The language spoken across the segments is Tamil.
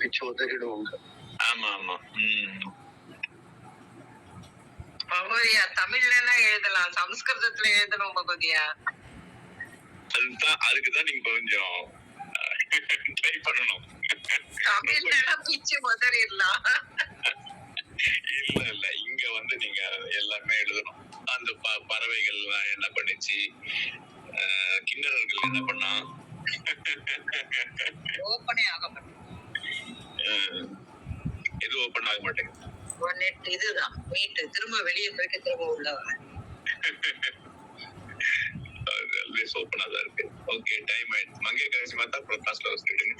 பிச்சு உதறிடுவாங்க. ஆமா ஆமா. பகவதியா தமிழ்ல எல்லாம் எழுதலாம், சமஸ்கிருதத்துல எழுதணும் பகவதியா. அதுக்குதான் நீங்க கொஞ்சம் ட்ரை பண்ணணும். தமிழ்ல எல்லாம் பிச்சு உதறிடலாம். இல்ல இல்ல, இங்க வந்து நீங்க எல்லாமே எழுதணும். அந்த பறவைகள் என்ன பண்ணுச்சு, கிண்ணறர்கள் என்ன பண்ணா, ஓப்பனே ஆக மாட்டேங்குது. எது ஓப்பன் ஆக மாட்டேங்குது. இதுதான் மீட்டு திரும்ப வெளியே போயிட்டு திரும்ப உள்ள ஆல்வேஸ் ஓப்பனா தான் இருக்கு. ஓகே, டைம் ஆயிடுச்சு. மங்கே கடைசி மாத்தா ப்ரோட்காஸ்ட்ல வச்சிருக்கீங்க.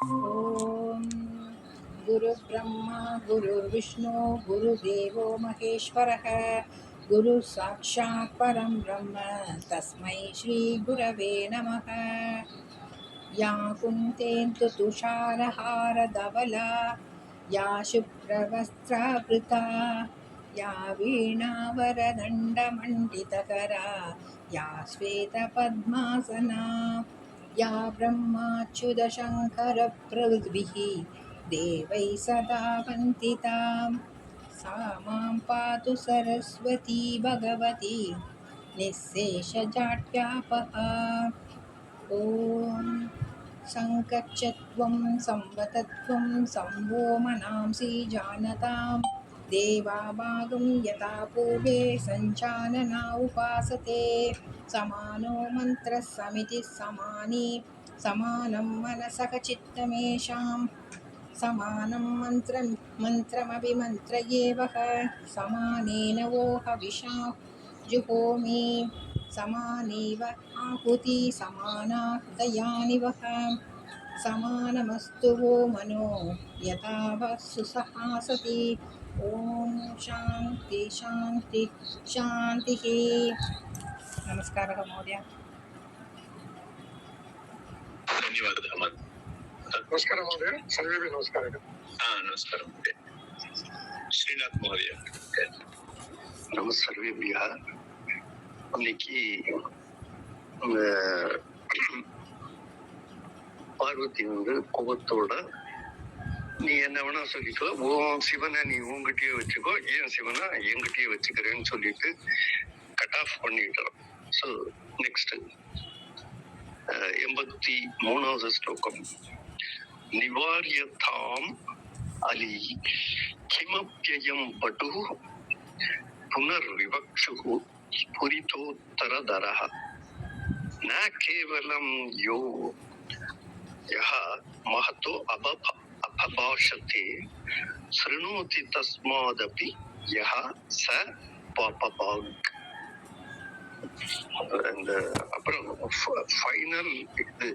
ஓம் குரு பிரம்மா குரு விஷ்ணு குரு தேவோ மகேஸ்வரः குரு சாட்சாத் பரம் பிரம்ம தஸ்மை ஸ்ரீ குரவே நமः. யா குந்தேந்து துஷாரஹாரதவலா யா சுப்ரவஸ்த்ராவ்ருதா யா வீணாவரதண்டமண்டிதகரா யா ஸ்வேதபத்மாசனா या ब्रह्माच्युतशङ्करप्रभृतिभिः देवैः सदा वन्दितां सा मां पातु सरस्वती भगवती निःशेषजाड्यापहा. ॐ सङ्कच्चत्वं संवतत्वं संवो मनांसि जानतां देवाभागं यथा पूर्वे सञ्चानना उपासते समानो मन्त्रः समितिः समानी समानं मनसः चित्तमेषां समानं मन्त्रमभिमन्त्रयेवः समानेन वो हविषा जुहोमि समानेव आहुति समाना दयानिवः समानमस्तु वो मनो यथा वः सुसहासति. ॐ शान्ति शान्ति शान्तिः. नमस्कारः महोदय. ಧನ್ಯವಾದ. ನಮಸ್ಕಾರ ಮಹೋದಯ. ಸರ್ವೇಭ್ಯೋ ನಮಸ್ಕಾರ. ನಮಸ್ಕಾರ ಮಹೋದಯ. ಶ್ರೀನಾಥ್ ಮಹೋದಯ. ಸರ್ವೇಭ್ಯ. இன்னைக்கு பார்வதி வந்து கோபத்தோட, நீ என்ன வேணா சொல்லிக்கோ, உன் சிவனை நீ உங்ககிட்டயே வச்சுக்கோ, ஏன் சிவனை என்கிட்டயே வச்சுக்கிறேன்னு சொல்லிட்டு கட் ஆஃப் பண்ணிட்டோம். ஸோ நெக்ஸ்ட் 83வது ஸ்லோகம். நிவாரியதாம் அலி கிமப்யயம் பட்டு புனர்விவக்ஷு புரிதோத்தரதரஹ ந கேவலம் யோ யஹ மஹதோ அபபாஷதே ஸ்ருணோதி தஸ்மாதபி யஹ ச பாபபாக். அந்த அப்புறம் ஃபைனல் இது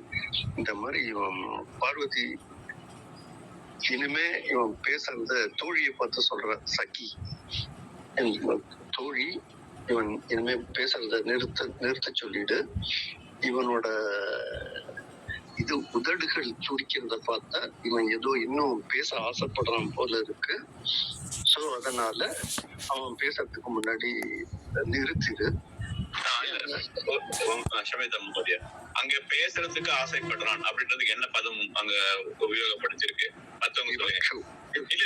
இந்த மாதிரி இவன் பார்வதி இனிமே இவன் பேசுறத தோழியை பார்த்து சொல்ற, சகி தோழி இவன் இனிமே பேசுறத நிறுத்த சொல்லிடு. இவனோட இது உதடுகள் துடிக்கிறத பார்த்தா இவன் ஏதோ இன்னும் பேச ஆசைப்படுறான் போல இருக்கு. சோ அதனால அவன் பேசுறதுக்கு முன்னாடி நிறுத்திடு. அங்க பேசுறதுக்கு ஆசைப்படுறான் அப்படின்றதுக்கு என்ன பதம் அங்க உபயோகப்படுத்திருக்கு? மத்தவங்க இல்ல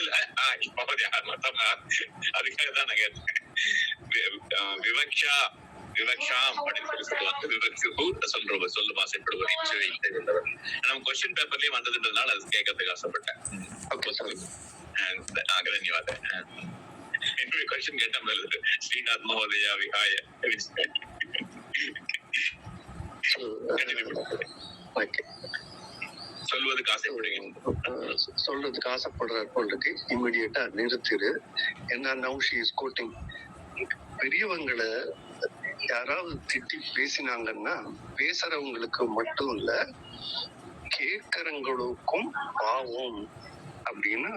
இல்ல அதுக்காக தான் நான் கேட்டேன். விவக்ஷாம் அப்படின்னு சொல்லி சொல்லுவாங்க. விவக்ஷு சொல்லும் ஆசைப்படுவார். நம்ம கொஸ்டின் பேப்பர்லயே வந்ததுன்றதுனால அது கேட்கறதுக்கு ஆசைப்பட்டேன். ಧನ್ಯವಾದ. என்னுடைய கொஸ்டின் கேட்ட மாதிரி ஸ்ரீநாத் மகோதயா விஹாய சொல்றதுக்கு ஆசைப்படுற பொண்ணுக்கு இமிடியேட்டா நிறுத்திடு. ஏன்னா நவ் ஷி இஸ் கோட்டிங். பெரியவங்களை யாராவது திட்டி பேசினாங்கன்னா பேசுறவங்களுக்கு மட்டும் இல்ல, கேட்கறவங்களுக்கும் பாவம் அப்படின்னு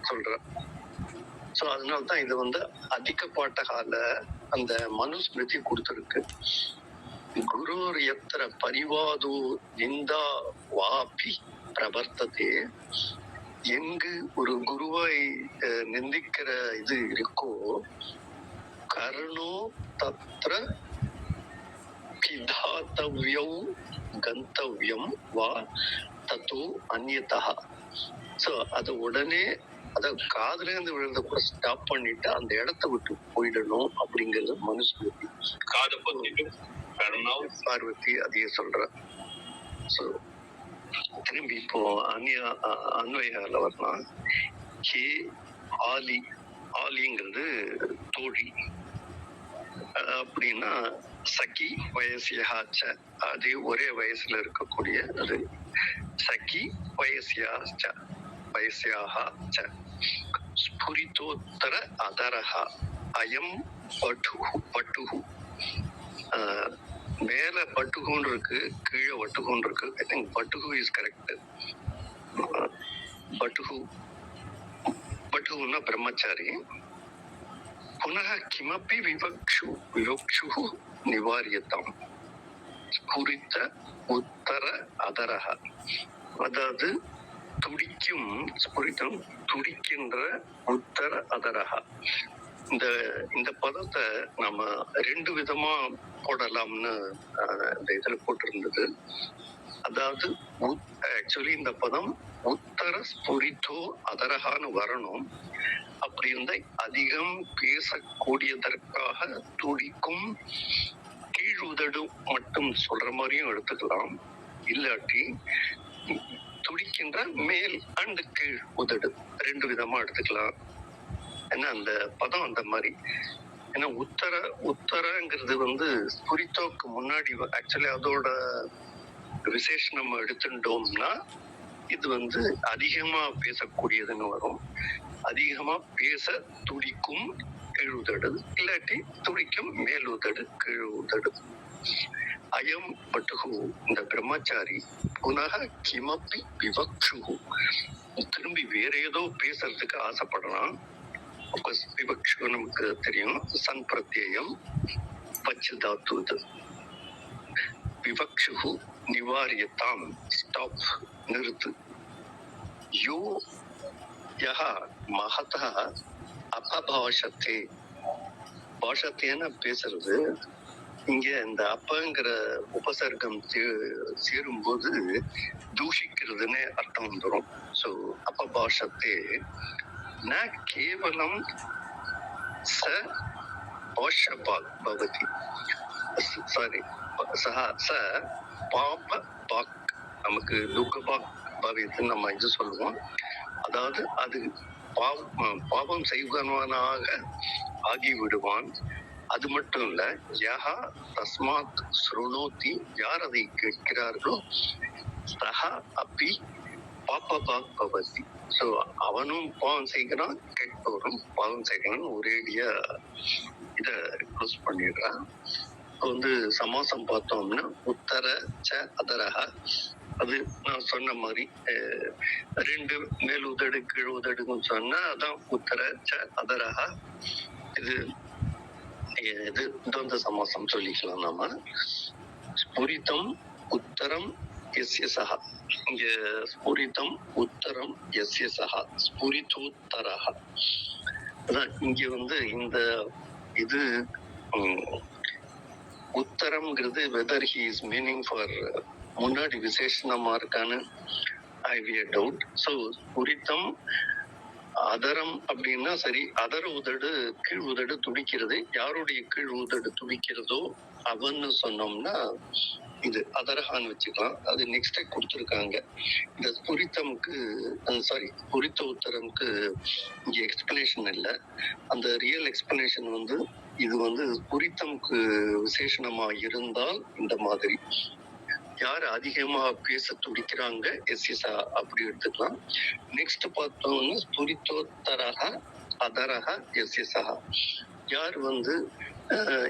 சொல்ற. சோ அதனால்தான் இது வந்து அதிக பாட்டகால அந்த மனுஸ்மிருதி கொடுத்திருக்கு. குருர் எத்திர பரிவாது நிந்தா வாபி பிரவர்த்ததே. எங்கு ஒரு குருவை நிந்திக்கிற இது இருக்கோ, கர்ணோ தத்ர பிதாத்தவ்யௌ கந்தவ்யம் வா தத்தோ அந்நியதா. சோ அது உடனே அத காதுல இருந்து விழுந்த கூட ஸ்டாப் பண்ணிட்டு அந்த இடத்த விட்டு போயிடணும் அப்படிங்கறது மனுஸ்மிருதி. காதை பத்திட்டு பார்வதி அதையே சொல்ற. சோ திரும்பி இப்போ அன்வயால வரலாம். ஹே ஆலி, ஆலிங்கிறது தோழி அப்படின்னா சகி வயசியாச்ச, அது ஒரே வயசுல இருக்கக்கூடிய அது சகி வயசியாச்ச வயசியாக ஸ்புரிதோத்தர அதரஹ அயம் பட்டுஹு. பட்டுஹு மேல பட்டுகுன்னு இருக்கு, கீழே வட்டுகுன்னு இருக்கு. ஐ திங்க் பட்டுகு இஸ் கரெக்ட். பட்டுகு, பட்டுகுன்னா பிரம்மச்சாரி. புனः கிமப்பி விவக்ஷு, விவக்ஷு நிவாரியதாம் ஸ்புரித்த உத்தர அதரஹ. அதாவது துடிக்கும், ஸ்புரித்தம் துடிக்கின்ற உத்தர அதரஹ. இந்த பதத்தை நம்ம ரெண்டு விதமா போடலாம்னு இந்த இதுல போட்டிருந்தது. அதாவது ஆக்சுவலி இந்த பதம் உத்தர ஸ்புரித்தோ அதரஹான்னு வரணும். அப்படி இருந்தா அதிகம் பேசக்கூடியதற்காக துடிக்கும் கீழ் உதடு மட்டும் சொல்ற மாதிரியும் எடுத்துக்கலாம். இல்லாட்டி துடிக்கின்ற மேல் அண்ட் கீழ் உதடு ரெண்டு விதமா எடுத்துக்கலாம். ஏன்னா அந்த பதம் அந்த மாதிரி. ஏன்னா உத்தரங்கிறது ஸ்புரித்தோக்கு முன்னாடி ஆக்சுவலி அதோட விசேஷம் எடுத்துட்டோம்னா இது அதிகமா பேசக்கூடியதுன்னு வரும். அதிகமா பேச துடிக்கும் கீழுதடு, இல்லாட்டி துடிக்கும் மேலுதடு கீழுதடு. அயம் பட்டுகு, இந்த பிரம்மச்சாரி புனக கிமப்பி விவக்ஷு, திரும்பி வேற ஏதோ பேசுறதுக்கு ஆசைப்படலாம். விவக்ஷு நமக்கு தெரியும், சன் பிரத்யயம் பச்சு தாத்து. இது விவக்ஷு நிவாரியதாம், ஸ்டாப், நிறுத்து. யோ யஹ மகதः அபபாஷத்தே, பாஷத்தேன்னு பேசுறது. இங்க இந்த அப்பங்கிற உபசர்க்கம் சேரும்போது தூஷிக்கிறதுன்னு அர்த்தம் வந்துடும். சோ அபபாஷத்தே ந கேவலம் ச பாஷபாக் பவதி, சாரி ச பாப பாக், நமக்கு துக்க பாக் பவித்துன்னு நம்ம இது சொல்லுவோம். அதாவது அது பாவம் செய்வனாக ஆகிவிடுவான். அது மட்டும் இல்ல, யஹா தஸ்மாத் ஸ்ருணோதி, யார் அதை கேட்கிறார்களோ, சஹா அப்பி பாபபாக் பவதி. சோ அவனும் பாவம் செய்கிறான், கேட்பவரும் பாவம் செய்கிறான். ஒரேடியா இத க்ளோஸ் பண்ணிடுறான். சமாசம் பார்த்தோம்னா உத்தர ச அதரஹ, அது நான் சொன்ன மாதிரி ரெண்டு மேல் உதடு கீழ் உதடுன்னு சொன்னா அதான் உத்தர ச அதரஹ. இது துவந்த சமாசம் சொல்லிக்கலாம் நாம. ஸ்புரிதம் உத்தரம் எஸ்ய சஹ, இங்க ஸ்புரிதம் உத்தரம் எஸ்ய சஹ ஸ்புரிதோத்தரஹ. அதான் இங்க இந்த இது உத்தரம்ங்கிறது whether he is meaning for முன்னாடி விசேஷணமா இருக்கான்னு I've a doubt. So ஸ்புரிதம் அதரம் அப்படின்னா சரி, அதர உதடு கீழ் உதடு துடிக்கிறது. யாருடைய கீழ் உதடு துடிக்கிறதோ அவன்னு சொன்னோம்னா இது அதரஹான்னு வச்சுக்கலாம். அது நெக்ஸ்ட் கொடுத்துருக்காங்க. இந்த ஸ்புரித்தமுக்கு சாரி ஸ்புரித்த உத்தரமுக்கு இங்க எக்ஸ்பிளனேஷன் இல்லை. அந்த ரியல் எக்ஸ்பிளனேஷன் இது ஸ்புரித்தமுக்கு விசேஷணமா இருந்தால் இந்த மாதிரி யார் அதிகமா பேச துடிக்கிறாங்க எஸ்எஸ்ஆ அப்படி எடுத்துக்கலாம். நெக்ஸ்ட் பார்த்தோம்னா ஸ்புரித்தோத்தரஹ அதரஹ எஸ்எஸ்ஆ, யார்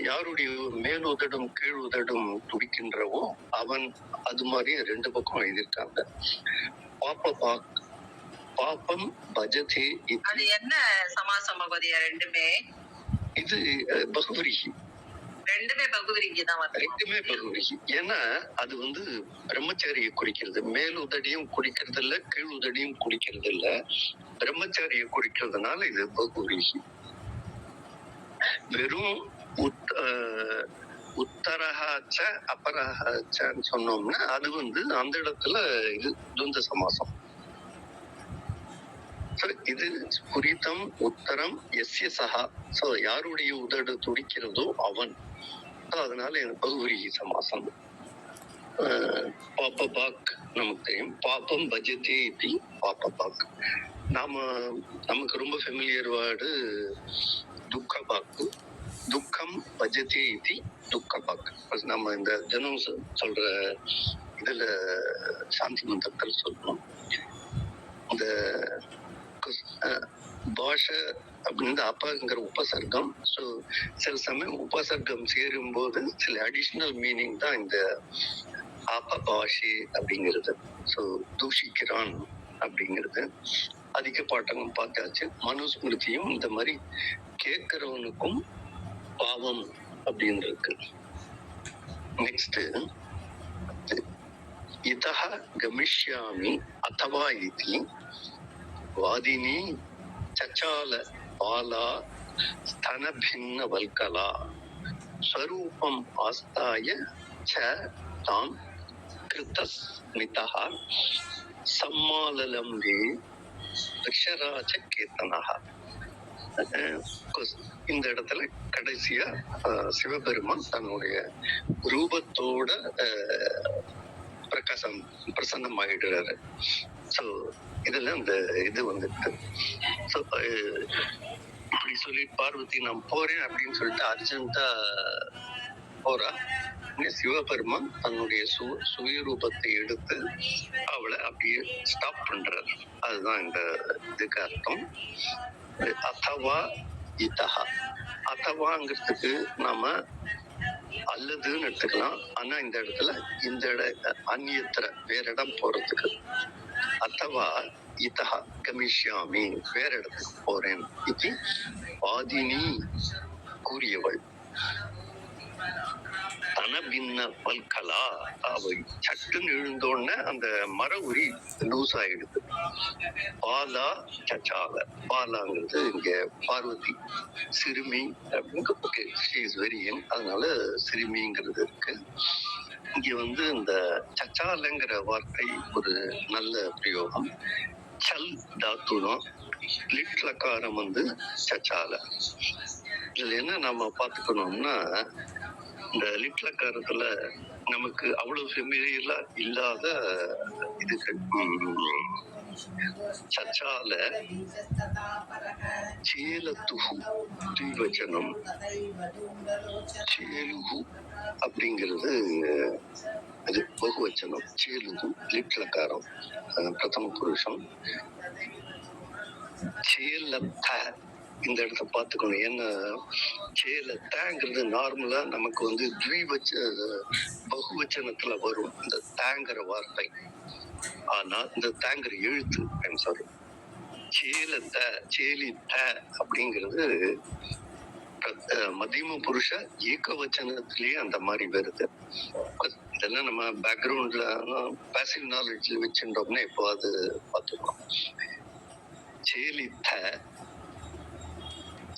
யாருடைய மேல் உதடும் கீழ் உதடும் துடிக்கின்றவோ அவன், அது மாதிரி ரெண்டு பக்கம் எழுதியிருக்காங்க. பாப்பம் பஜதே, அது என்ன சமாசம் பகவதியா? ரெண்டுமே இது பகுவிரிகி, ரெண்டுமே பகுவிரிகி தான் வருது. ரெண்டுமே பகுவிரிகி. ஏன்னா அது பிரம்மச்சாரியை குறிக்கிறது. மேல் உதடியும் குறிக்கிறது இல்ல, கீழ் உதடியும் குறிக்கிறது இல்ல, பிரம்மச்சாரியை குறிக்கிறதுனால இது பகுவிரிகி. வெறும் உத்தரஹாச்ச அபரஹாச்சன்னு சொன்னோம்னா அது அந்த இடத்துல இது துவந்த சமாசம். இது புரிதம் உத்தரம் எஸ்ய சஹா. சோ யாருடைய உதடு துடிக்கிறதோ அவன். அதனால எனக்கு பகுவிரி சமாசம். பாப்ப பாக் நமக்கு தெரியும். பாப்பம் பஜ்யத்தே இப்படி பாப்ப பாக். நமக்கு ரொம்ப ஃபெமிலியர் வேர்டு துக்க பாக்கு. துக்கம் பஜ்யத்தே இப்படி துக்க பாக். நம்ம இந்த தினம் சொல்ற இதுல சாந்தி மந்திரத்தில் சொல்லணும். இந்த பாஷ அப்படின்னு அப்பாங்கிற உபசர்க்கம். ஸோ சில சமயம் உபசர்க்கம் சேரும் போது சில அடிஷனல் மீனிங் தான் இந்த ஆப்ப பாஷே அப்படிங்கிறது. ஸோ தூஷிக்கிறான் அப்படிங்கிறது அதிக பாட்டகம் பார்த்தாச்சு. மனுஸ்மிருதியும் இந்த மாதிரி கேட்கிறவனுக்கும் பாவம் அப்படின்னு இருக்கு. நெக்ஸ்ட் இதஹ கமிஷ்யாமி அதவா இதி வாதினி சச்சால பாலா ஸ்தனபின்ன வல்கலா ஸ்வரூபம் ஆஸ்தாய ச தாம் கிருதஸ்மிதா சம்மாலலம்பே ரிஷராஜ கேத்தனஹ. இந்த இடத்துல கடைசியா சிவபெருமான் தன்னுடைய ரூபத்தோட பிரசன்னம் ஆயிடுறாரு. ஸோ இதுல இந்த இது வந்துட்டு இப்படி சொல்லி பார்வதி நான் போறேன் அப்படின்னு சொல்லிட்டு அர்ஜென்ட்டா போறா. சிவபெருமான் தன்னுடைய சுயரூபத்தை எடுத்து அவளை அப்படியே ஸ்டாப் பண்றாரு. அதுதான் இந்த இதுக்கு அர்த்தம். அதவா இதஹா. அதவாங்கிறதுக்கு நாம அல்லதுன்னு எடுத்துக்கலாம். ஆனா இந்த இடத்துல அந்நியத்திர வேற இடம் போறதுக்கு அதவா இதஹா கமிஷ்யாமி வேற இடத்துக்கு போறேன் இது வாதினி கூறியவள். தனபின்ன பல்கலா அவை சட்டுன்னு எழுந்தோடனே அந்த மர உரி லூஸ் ஆயிடுது. பாலா சச்சால. பாலாங்கிறது இங்க பார்வதி சிறுமி அப்படின்னு வெரி யங், அதனால சிறுமிங்கிறது இருக்கு. இங்க இந்த சச்சாலங்கிற வார்த்தை ஒரு நல்ல பிரயோகம். சல் தாத்துனம் லிட்லக்காரம் சச்சால. இதுல என்ன நம்ம பாத்துக்கணும்னா இந்த லிட்லக்காரத்துல நமக்கு அவ்வளவு ஃபெமிலியரா இல்லாத இதுகள். சச்சால சேலத்துஹு திவச்சனம். சேலுஹு அப்படிங்கிறது அது பகுவச்சனம். சேலுஹு லிட்லக்காரம் பிரதம புருஷம். சேலத்த இந்த இடத்த பாத்துக்கணும். ஏன்னா சேலத்தங்கிறது நார்மலா நமக்கு பகுவச்சனத்துல வரும் இந்த தாங்கிற வார்த்தை. ஆனா இந்த தாங்கிற எழுத்து சேலத்த சேலித்த அப்படிங்கிறது மதியம புருஷ ஏகவச்சனத்திலேயே அந்த மாதிரி வருது. இதெல்லாம் நம்ம பேக்ரவுண்ட்ல பேசிவ் நாலேஜ்ல வச்சுட்டோம்னா இப்போ அது பார்த்துக்கணும். சேலித்த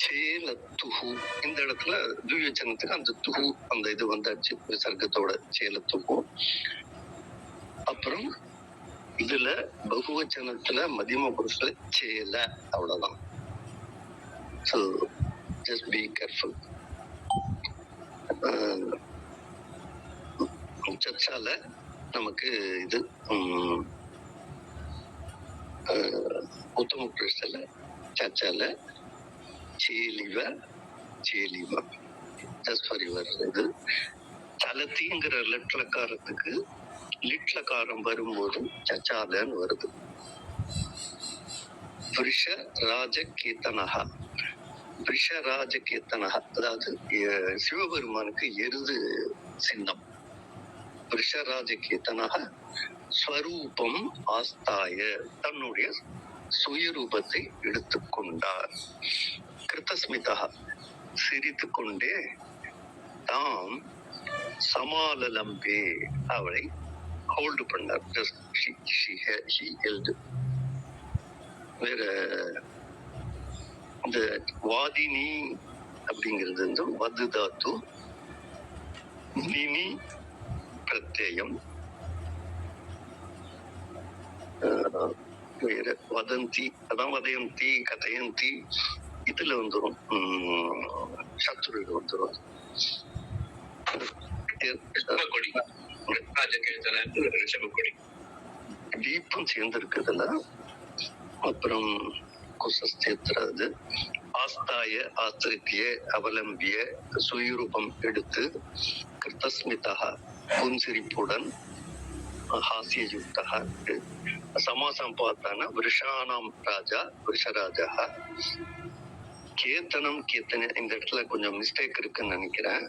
சேலத்துஹு இந்த இடத்துல துவச்சனத்துக்கு அந்த துஹு அந்த இது வந்தாச்சு விசர்க்கத்தோட சேலத்துஹு. அப்புறம் இதுல பகுவச்சனத்துல மதியம புருஷத்துல சேல. அவ்வளவுதான். So just be careful. சச்சால நமக்கு இது உத்தம புருஷத்துல சச்சால சேலிவ சேலிவா. ஜஸ்ட் ஃபார் யுவர் இது. சலத்திங்கிற லட்லக்காரத்துக்கு லிட்லக்காரம் வரும்போது சச்சாலன்னு வருது. விருஷ ராஜ கீர்த்தனஹா. விருஷ ராஜ கீர்த்தனஹா அதாவது சிவபெருமானுக்கு எருது சின்னம். விருஷராஜ கீர்த்தனஹா ஸ்வரூபம் ஆஸ்தாய தன்னுடைய சுயரூபத்தை எடுத்துக்கொண்டார். கிருத்தஸ்மிதா சிரித்து கொண்டே தாம் சமாலலம்பே அவளை ஹோல்டு பண்ணார். வேற இந்த வாதினி அப்படிங்கிறது வது தாத்து நினி பிரத்யயம் வேற வதந்தி, அதான் வதயந்தி கதயந்தி, இதுல வந்துடும் சத்ருல வந்துடும். ரிஷபக்கொடி, ராஜகேதன ரிஷபக்கொடி தீபம் சேர்ந்து இருக்குதுல. அப்புறம் குசஸ்தேத்ராது ஆஸ்தாய ஆசிரித்திய அவலம்பிய சுயரூபம் எடுத்து கிருத்தஸ்மிதா புன்சிரிப்புடன் ஹாஸ்யயுக்தா. சமாசம் பார்த்தானா விருஷானாம் ராஜா விருஷராஜா. கேத்தனம் கீர்த்தனை இந்த இடத்துல கொஞ்சம் மிஸ்டேக் இருக்குன்னு நினைக்கிறேன்.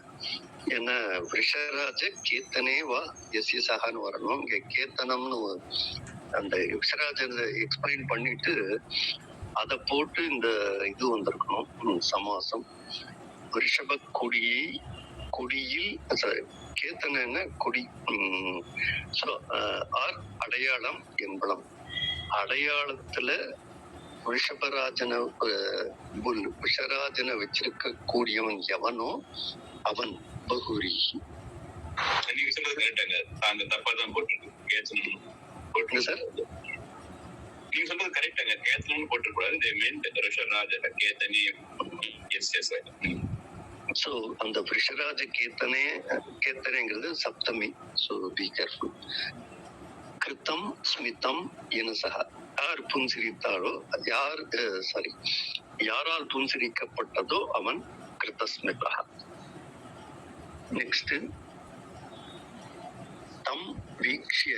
ஏன்னா விஷராஜ கேத்தனே வா எஸ்ய சகான்னு வரணும். இங்க கேத்தனம்னு அந்த விஷராஜன் எக்ஸ்பிளைன் பண்ணிட்டு அதை போட்டு இந்த இது வந்திருக்கணும் சமாசம். ரிஷப கொடியை கொடியில் கேத்தன கொடி அடையாளம் என்பளம். அடையாளத்துல விஷராஜனை வச்சிருக்க கூடியவன் எவனோ அவன் பகுரி. நீங்க சொல்றது கரெக்டாங்க, அந்த தப்பா தான் போட்டிருக்கு கேத்தனம் போட்டுங்க சார். நீங்க சொல்றது கரெக்டாங்க, கேத்தனம் போட்டுக்கூடாது. ரிஷராஜ கேத்தனி. Yes yes. சோ அந்த விஷராஜ கேத்தனைங்கிறது சப்தமி. So be careful. கிருத்தம் ஸ்மிதம் இனசக. யார் புன்சிரித்தாரோ யாரால் புன்சிரிக்கப்பட்டதோ அவன் கிருத்தஸ்மிதா. நெக்ஸ்ட் தம் வீக்ஷ்ய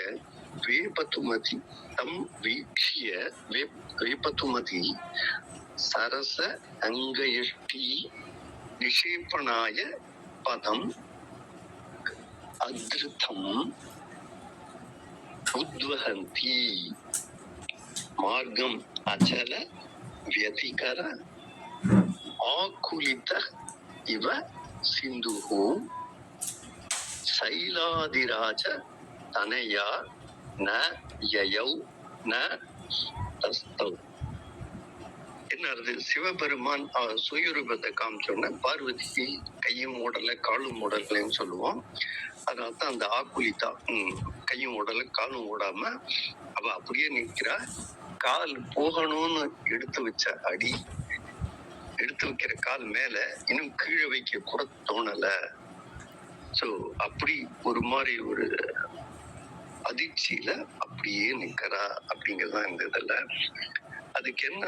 வேபதுமதி. தம் வீக்ஷ்ய வேபதுமதி சரச அங்கயஷ்டி நிஷேபணாய பதம் அத்ருதம் உத்வஹந்தி. மார்க்கம் அச்சல வியதிகர ஆகுலித இவ சிந்துஹு சைலாதிராஜ தனயா ந யயௌ ந தஸ்தௌ. என்ன சிவபெருமான் சுயரூபத்தை காமிச்சோன்னா பார்வதி கையும் ஓடல காலும் ஓடலன்னு சொல்லுவோம். அதனால்தான் அந்த ஆக்குலிதா கையும் ஓடல காலும் ஓடாம அவ அப்படியே நிற்கிறா. கால் போகணும்னு எடுத்து வைக்கிற கால் மேல இன்னும் கீழே வைக்க கூட தோணல. சோ அப்படி ஒரு மாதிரி ஒரு அதிர்ச்சியில அப்படியே நிக்கிறா அப்படிங்கறதுதான் இந்த இதுல. அதுக்கு என்ன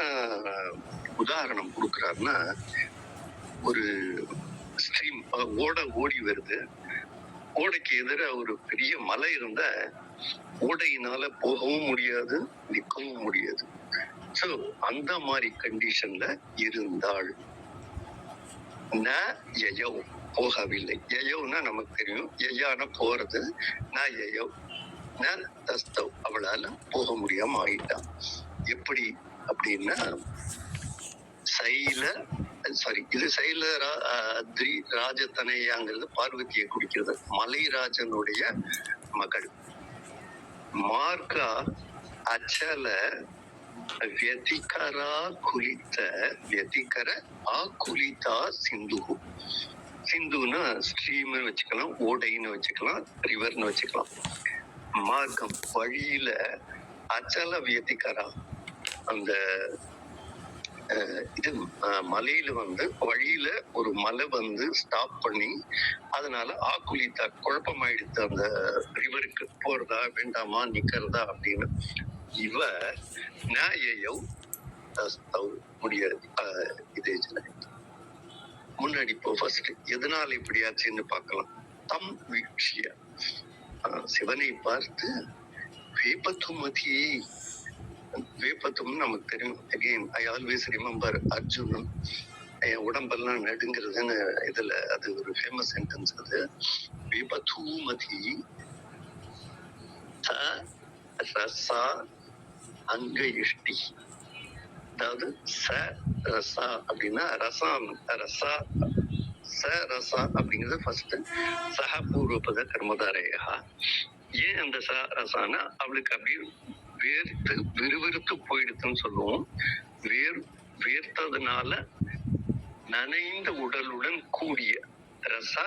உதாரணம் கொடுக்குறாருன்னா, ஒரு ஸ்ட்ரீம் ஓடி வருது. ஓடைக்கு எதிராக ஒரு பெரிய மலை இருந்த ஓடையினால போகவும் முடியாது நிற்கவும் முடியாது. சோ அந்த மாதிரி கண்டிஷன்ல இருந்தாள். ந யயௌ போகவில்லை. யயௌனா நமக்கு தெரியும், யயான போறது. ந யயௌ ந தஸ்தௌ அவளால போக முடியாம ஆயிட்டான். எப்படி அப்படின்னா இது சைல ராஜதனையாங்கிறது பார்வதியை குறிக்கிறது. மலைராஜனுடைய மகள். மார்க்கா அச்சல வியதிகரா குலித்த வியதிகர ஆகுலிதா சிந்துகு. சிந்துன்னா ஸ்ட்ரீம்னு வச்சுக்கலாம், ஓடைன்னு வச்சுக்கலாம், ரிவர்னு வச்சுக்கலாம். மார்க்கம் வழியில அச்சல வியதிகரா அந்த இது மலையில வழியில ஒரு மலை ஸ்டாப் பண்ணி அதனால ஆக்குலித்தா குழப்பமாயிடுத்து. அந்த ரிவருக்கு போறதா வேண்டாமா நிக்கிறதா அப்படின்னு. இவ நியாயோ முடியாது. இதே முன்னாடி இப்போ ஃபர்ஸ்ட் எதனால இப்படியாச்சுன்னு பார்க்கலாம். தம் வீக்ஷிய சிவனை பார்த்து வேபதுமதி. வேபத்தும் நமக்கு தெரியும். Again I always remember Arjunan என் உடம்பெல்லாம் நடுங்கிறதுன்னு இதுல அது ஒரு ஃபேமஸ் சென்டென்ஸ். அது வேபதுமதி ரசா அங்க இஷ்டி. அதாவது ச ரசா அப்படின்னா ரசம் ரசா ச ரசா அப்படிங்கிறது ஃபர்ஸ்ட் சஹ பூர்வபத கர்மதாரையா. ஏன் அந்த ச ரசானா அவளுக்கு அப்படியே விறுவிறுத்து போயிடுதுன்னு சொல்லுவோம். வேர்த்ததுனால நனைந்த உடலுடன் கூடிய ரசா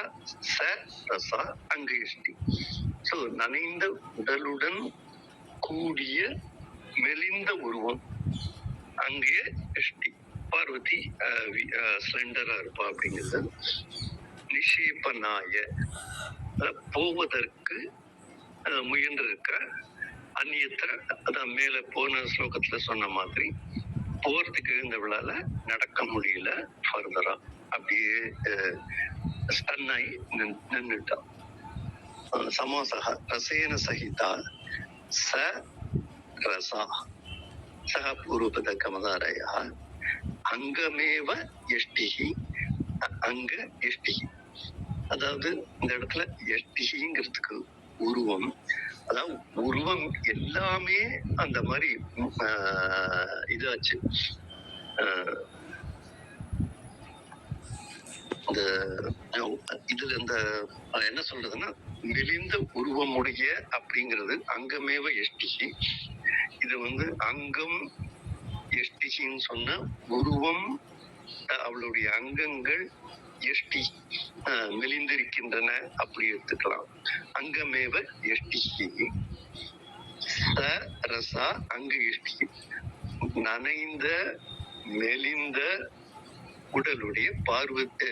ச ரசா அங்கு எஷ்டி. சோ நனைந்த உடலுடன் கூடிய மெலிந்த உருவம் அங்கே எஷ்டி. பார்வதி ஸ்லெண்டரா இருப்பா அப்படிங்கிறது. நிஷேபனாய போவதற்கு முயன்றிருக்க. அந்நியத்திர அதான் மேல போன ஸ்லோகத்துல சொன்ன மாதிரி போறதுக்கு இருந்தவளால நடக்க முடியல ஃபர்தரா. அப்படியே ஸ்டன்னாய் நின்றுட்டான். சமாசக ரசேன சகிதா ச ரசா சக பூர்வபத கமதாரய அங்கமேவ எஷ்டிஹி அங்க எஷ்டிஹி. அதாவது இந்த இடத்துல எஷ்டிஹிங்கிறதுக்கு உருவம், அதாவது உருவம் எல்லாமே அந்த மாதிரி இதாச்சு. இந்த இதுல இந்த என்ன சொல்றதுன்னா மெலிந்த உருவமுடைய அப்படிங்கிறது அங்கமேவ எஷ்டிகி. இது அங்கம் எஷ்டிகின்னு சொன்ன உருவம், அவளுடைய அங்கங்கள் எஷ்டி மெலிந்திருக்கின்றன அப்படி எடுத்துக்கலாம். அங்கமேவ எஷ்டிகி ச ரசா அங்க எஷ்டிகி. நனைந்த மெலிந்த உடலுடைய பார்வதி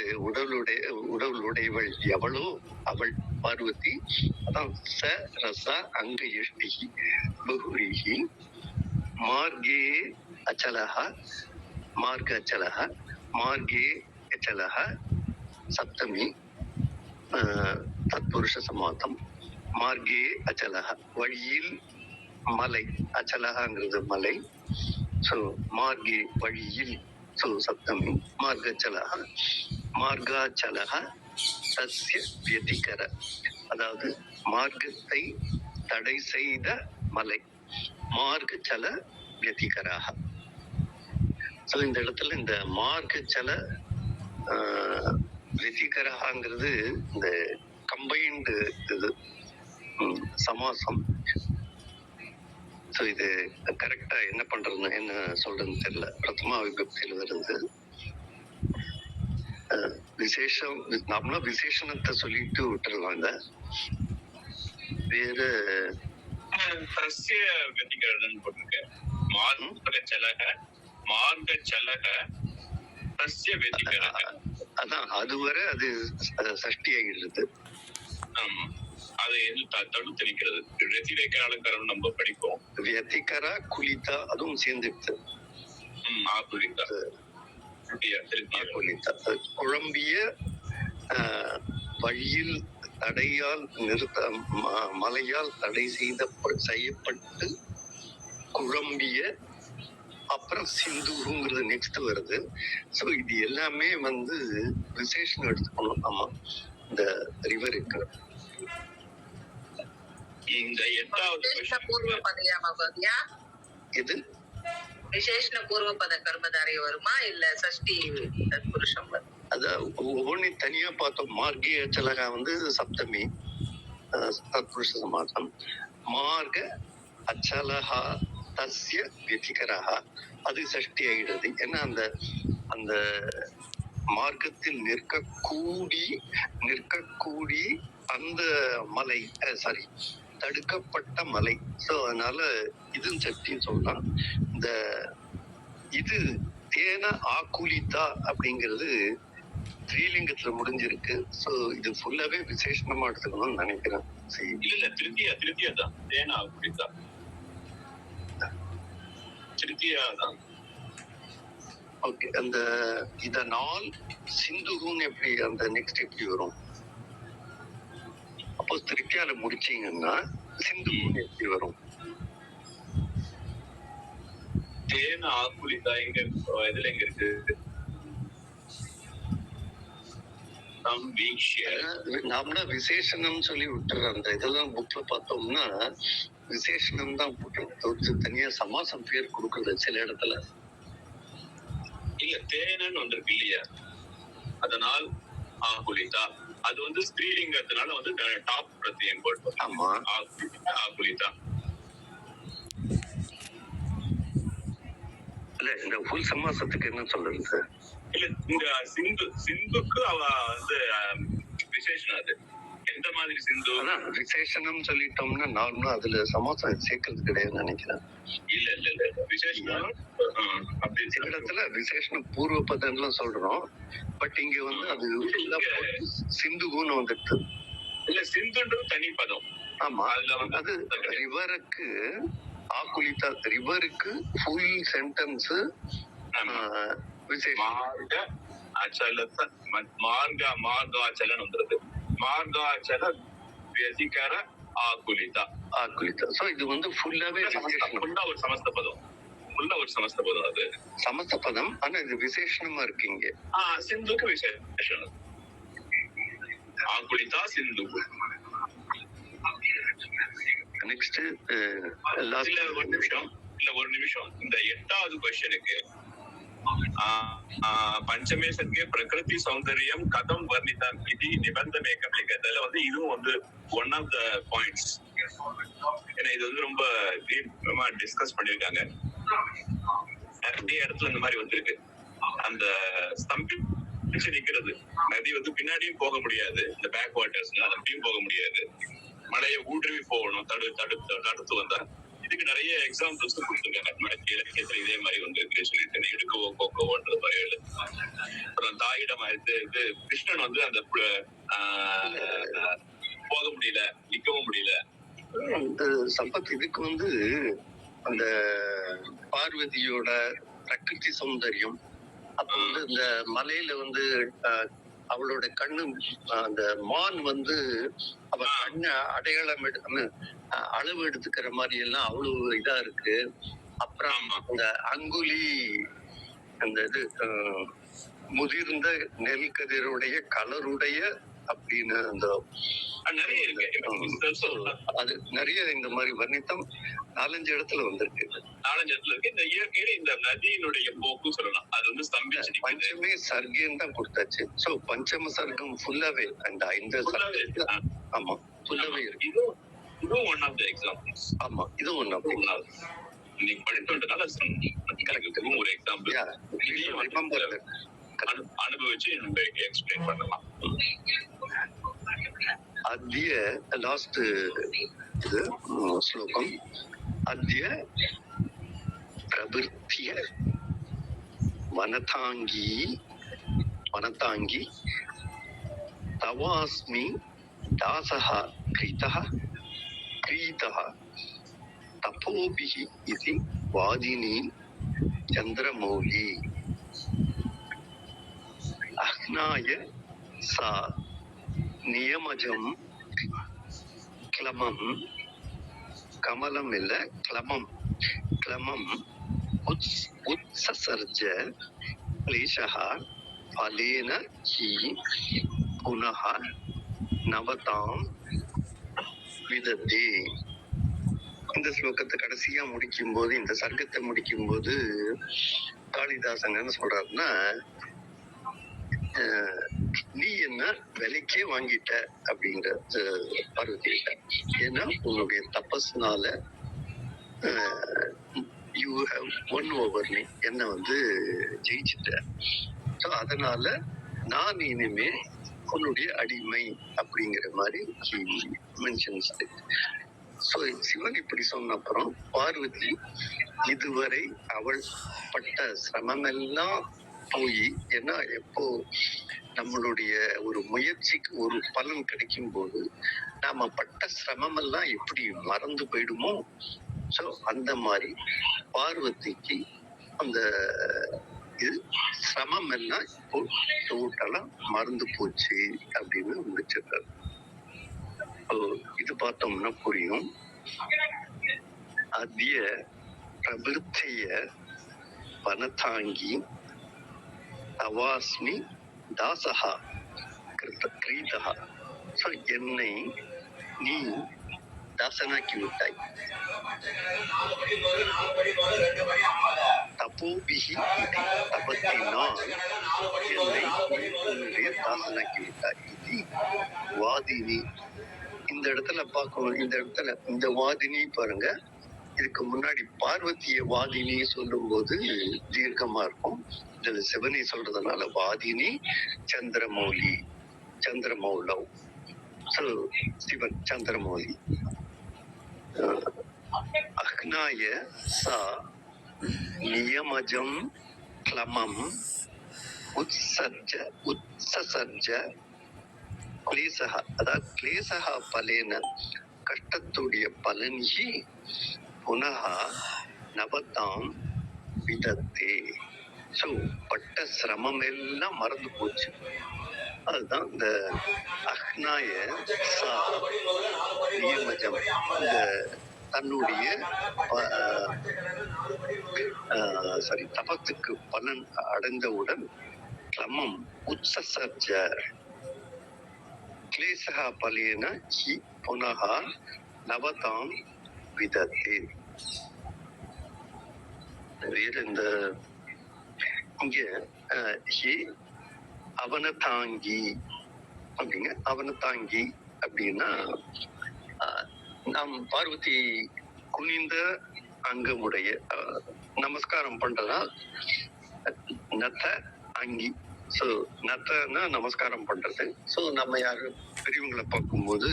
உடலுடையவள் எவளோ அவள் பார்வதி. அதான் ச ரசா அங்க எஷ்டிகி பகுரிஹி மார்கே அச்சலஹ மார்க அச்சலஹ மார்கே அச்சலஹ சப்தமி தத்புருஷ சமாதம். மார்கே அச்சலஹ வழியில் மலை, அச்சலஹங்கிறது மலை. சோ மார்கே வழியில், சோ சப்தமி. மார்கச்சலஹ மார்காச்சலஹ தஸ்ய வியதிகர, அதாவது மார்க்கத்தை தடை செய்த மலை. மார்கச்சல வியதிகராக. சோ இந்த இடத்துல இந்த மார்கச்சல வியதிகராங்கிறது இந்த கம்பைன்டு இது சமாசம். சோ இது கரெக்டா என்ன பண்றதுன்னு என்ன சொல்றதுன்னு தெரியல. பிரதமா விபக்தியில வருது. விசேஷம் நாமளா விசேஷணத்தை சொல்லிட்டு விட்டுறலாம். இந்த வேற சஸ்ய வெதிகரன் போட்டிருக்க. மார்கச்சலக மார்கச்சலக சஸ்ய வெதிகரக. அதான் அதுவரை அது சஷ்டி ஆகிடுது. ஆமா, அதை தடுத்து நிக்கிறது. வெதிரேக அலங்காரம் நம்ம படிப்போம். வெதிகரா குலிதா அதுவும் சேர்ந்துடுது. ஆகுலிதா குழம்பிய வழியில் தடையால் நிறுத்த மலையால் தடை செய்யப்பட்டு குழம்பிய, அப்புறம் சிந்துங்கிறது நெக்ஸ்ட் வருது. சோ இது எல்லாமே விசேஷம் எடுத்துக்கணும். ஆமா, இந்த ரிவருக்கு இந்த 8வது பூர்வ பதையாமா பாத்தியா? இது விசேஷண பூர்வ பத கர்மதாரி வருமா இல்ல சஷ்டி புருஷம் வரும்? அத ஒவ்வொன்னு தனியா பார்த்தோம். மார்கே அச்சலகா சப்தமி தத்புருஷ சமாசம். மார்க அச்சலகா தஸ்ய வியதிகரஹா அது சஷ்டி ஆகிடுது. ஏன்னா அந்த அந்த மார்க்கத்தில் நிற்கக்கூடி அந்த மலை, சாரி தடுக்கப்பட்ட மலை. சோ அதனால இது சஷ்டின்னு சொல்லலாம். இந்த இது தேன ஆகுலிதா அப்படிங்கிறது ஸ்ரீலிங்கத்துல முடிஞ்சிருக்கு. சோ இது ஃபுல்லாவே விசேஷமா எடுத்துக்கணும்னு நினைக்கிறேன். இல்ல திருத்தியா தான். தேன ஆகுலிதா திருத்தியா தான். ஓகே, அந்த இதனால் சிந்துகுன்னு எப்படி அந்த நெக்ஸ்ட் எப்படி வரும்? அப்போ திருப்தியால முடிச்சீங்கன்னா சிந்துகுன்னு எப்படி வரும்? தேன ஆகுலிதா எங்க இதுல எங்க இருக்கு? நாம விசேஷனம் சொல்லி விட்டுற அந்த இதெல்லாம் புக்ல பார்த்தோம்னா விசேஷனம் தான் போட்டு தனியா சமாசம் பேர் கொடுக்கறது சில இடத்துல. இல்ல தேனன்னு வந்திருக்கு இல்லையா? அதனால் ஆகுலிதா அது ஸ்திரீலிங்கத்தினால டாப் பிரத்தியம் போட்டு. ஆமா, ஆகுலிதா. இல்ல இந்த ஃபுல் சமாசத்துக்கு என்ன சொல்றது சார்? இல்ல இந்த சிந்துக்கு அவ விசேஷனம் அது எந்த மாதிரி சிந்து? அதான் விசேஷனம் சொல்லிட்டோம்னா நார்மலா அதுல சமாசம் சேர்க்கறது கிடையாதுன்னு நினைக்கிறேன். இல்ல இல்ல இல்ல விசேஷனம் அப்படி சில இடத்துல விசேஷனம் பூர்வ பதம்லாம் சொல்றோம். பட் இங்க வந்து அது சிந்துகுன்னு வந்துட்டு. இல்ல சிந்துன்றது தனி பதம். ஆமா, அதுல வந்து அது ரிவருக்கு ஆக்குலிதா, ரிவருக்கு ஃபுல் சென்டென்ஸ் விசேஷம். மார்க அச்சலத்த மார்காச்சலன் வந்துருது. மார்காச்சல ವ್ಯಧಿಕರ ಆಕುಲಿತ ஆக்குலிதா. சோ இது வந்து ஃபுல்லாவே ஃபுல்லா ஒரு சமஸ்த பதம். ஃபுல்லா ஒரு சமஸ்த பதம். அது சமஸ்த பதம். ஆனா இது விசேஷணமா இருக்கு இங்க. சிந்துக்கு விசேஷனம். ஆகுலிதா சிந்து. நெக்ஸ்ட் ஒரு நிமிஷம் இந்த 8வது क्वेश्चनக்கு பஞ்சமே சர்க்கே பிரகிருதி சௌந்தர்யம் கதம் வர்ணிதம் இது நிபந்தமேக்கம் லிங்கத்துல வந்து இதுவும் வந்து ஒன் ஆஃப் த பாயிண்ட்ஸ். ஏன்னா இது வந்து ரொம்ப டீப்பா டிஸ்கஸ் பண்ணிருக்காங்க. நிறைய இடத்துல இந்த மாதிரி வந்திருக்கு. அந்த ஸ்தம்பிச்சு நிக்கிறது, நதி வந்து பின்னாடியும் போக முடியாது, இந்த பேக் வாட்டர்ஸ் அப்படியும் போக முடியாது, மழையை ஊடுருவி போகணும், தடுத்து வந்தா. இதுக்கு நிறைய எக்ஸாம்பிள்ஸ் கொடுத்துருக்காங்க இலக்கியத்துல. இதே மாதிரி வந்து சொல்லிட்டு இடுக்கவோ போக்கவோன்ற மாதிரி. அப்புறம் தாயிடம் இது கிருஷ்ணன் வந்து அந்த போக முடியல, நிக்கவும் முடியல. சம்பத் இதுக்கு வந்து அந்த பார்வதியோட பிரகிருதி சௌந்தர்யம், அப்ப வந்து இந்த மலையில வந்து அவளோட கண்ணு, அந்த மான் வந்து அவ கண்ணு அடையாளம் அளவு எடுத்துக்கிற மாதிரி எல்லாம் அவ்வளவு இதா இருக்கு. அப்புறம் அந்த அங்குலி, அந்த இது முதிர்ந்த நெல் கதிருடைய கலருடைய அப்படின்னு அந்த நிறைய இருக்கு. அது நிறைய இந்த மாதிரி வர்ணித்தம் 4-5 இடத்துல வந்திருக்கு. 4-5 இடத்துல இருக்கு. இந்த இயற்கையில இந்த நதியினுடைய போக்கு சொல்லலாம். அது வந்து ஸ்தம்பிச்சு பஞ்சமே சர்க்கேன்னு தான் கொடுத்தாச்சு. சோ பஞ்சம சர்க்கம் ஃபுல்லாவே அந்த 5 ஆமா ஃபுல்லாவே இருக்கு. இதுவும் ஒன் ஆஃப் த எக்ஸாம்பிள்ஸ். ஆமா, இது ஒன் ஆஃப் நீங்க படித்தோன்றதால ஒரு எக்ஸாம்பிள் அனுபவிச்சு எக்ஸ்பிளைன் பண்ணலாம். அத்ய லாஸ்ட் இது ஸ்லோகம். அத்ய பிரவೃத்திய வனதாங்கி தவாஸ்மி தாசஹ கிரீதஹ தபோபிஹி இதி வாதினி சந்திரமௌலி அஹ்னாய சா நியமஜம் கிளமம் கமலம் இல்ல கிளமம் உத்சசர்ஜ क्लेशः फलेन हि पुनः நவதாம் விதத்தே. இந்த ஸ்லோகத்தை கடைசியா முடிக்கும் போது, இந்த சர்க்கத்தை முடிக்கும் போது காளிதாசன் என்ன சொல்றாருன்னா, நீ என்ன விலைக்கே வாங்கிட்ட அப்படிங்கிற பார்வதி. ஏன்னா உன்னுடைய தபஸ்னால you have won over me, என்ன வந்து ஜெயிச்சுட்ட. ஸோ அதனால நான் இனிமே உன்னுடைய அடிமை அப்படிங்கிற மாதிரி மென்ஷன்ஸ். ஸோ சிவன் இப்படி சொன்ன அப்புறம் பார்வதி இதுவரை அவள் பட்ட சிரமமெல்லாம் போய், ஏன்னா எப்போ நம்மளுடைய ஒரு முயற்சிக்கு ஒரு பலன் கிடைக்கும் போது நாம பட்ட சிரமம் எல்லாம் எப்படி மறந்து போயிடுமோ, சோ அந்த மாதிரி பார்வதிக்கு அந்த இது சிரமம் எல்லாம் இப்போ டோட்டலா மறந்து போச்சு அப்படின்னு முடிச்சிருக்காரு. இது பார்த்தோம்னா புரியும். அத்ய பிரவೃத்திய வனதாங்கி தவாஸ்மி தாசஹா கிரீதஹா. ஸோ என்னை நீ தாசனாக்கி விட்டாய். தபோபிஹி தபத்தினால் என்னை உன்னுடைய தாசனாக்கி விட்டாய். இது வாதினி. இந்த இடத்துல பார்க்கணும், இந்த இடத்துல இந்த வாதினி பாருங்க. இதுக்கு முன்னாடி பார்வதிய வாதினி சொல்லும் போது தீர்க்கமா இருக்கும். இதுல சிவனை சொல்றதுனால வாதினி Chandramouli Chandramaulau. So, Sivan Chandramouli. Agnaya sa niyamajam klamam utsasarja क्लेशः अदा क्लेशः फलेन कष्टतुडिय पलनिहि पुनः नवतां विदत्ते ஸோ பட்ட சிரமம் எல்லாம் மறந்து போச்சு. அதுதான் இந்த அஹ்னாய சா நியமஜம், இந்த தன்னுடைய தபத்துக்கு பலன் அடைந்தவுடன் கிளமம் உத்சசர்ஜ क्लेशः फलेन हि पुनः नवतां विदते. இந்த இங்க ஹி அவனதாங்கி அப்படிங்க. அவனதாங்கி அப்படின்னா நாம் பார்வதி குனிந்த அங்கமுடைய நமஸ்காரம் பண்றதா நத்த அங்கி. ஸோ நத்தன்னா நமஸ்காரம் பண்றது. ஸோ நம்ம யாரு பெரியவங்களை பார்க்கும்போது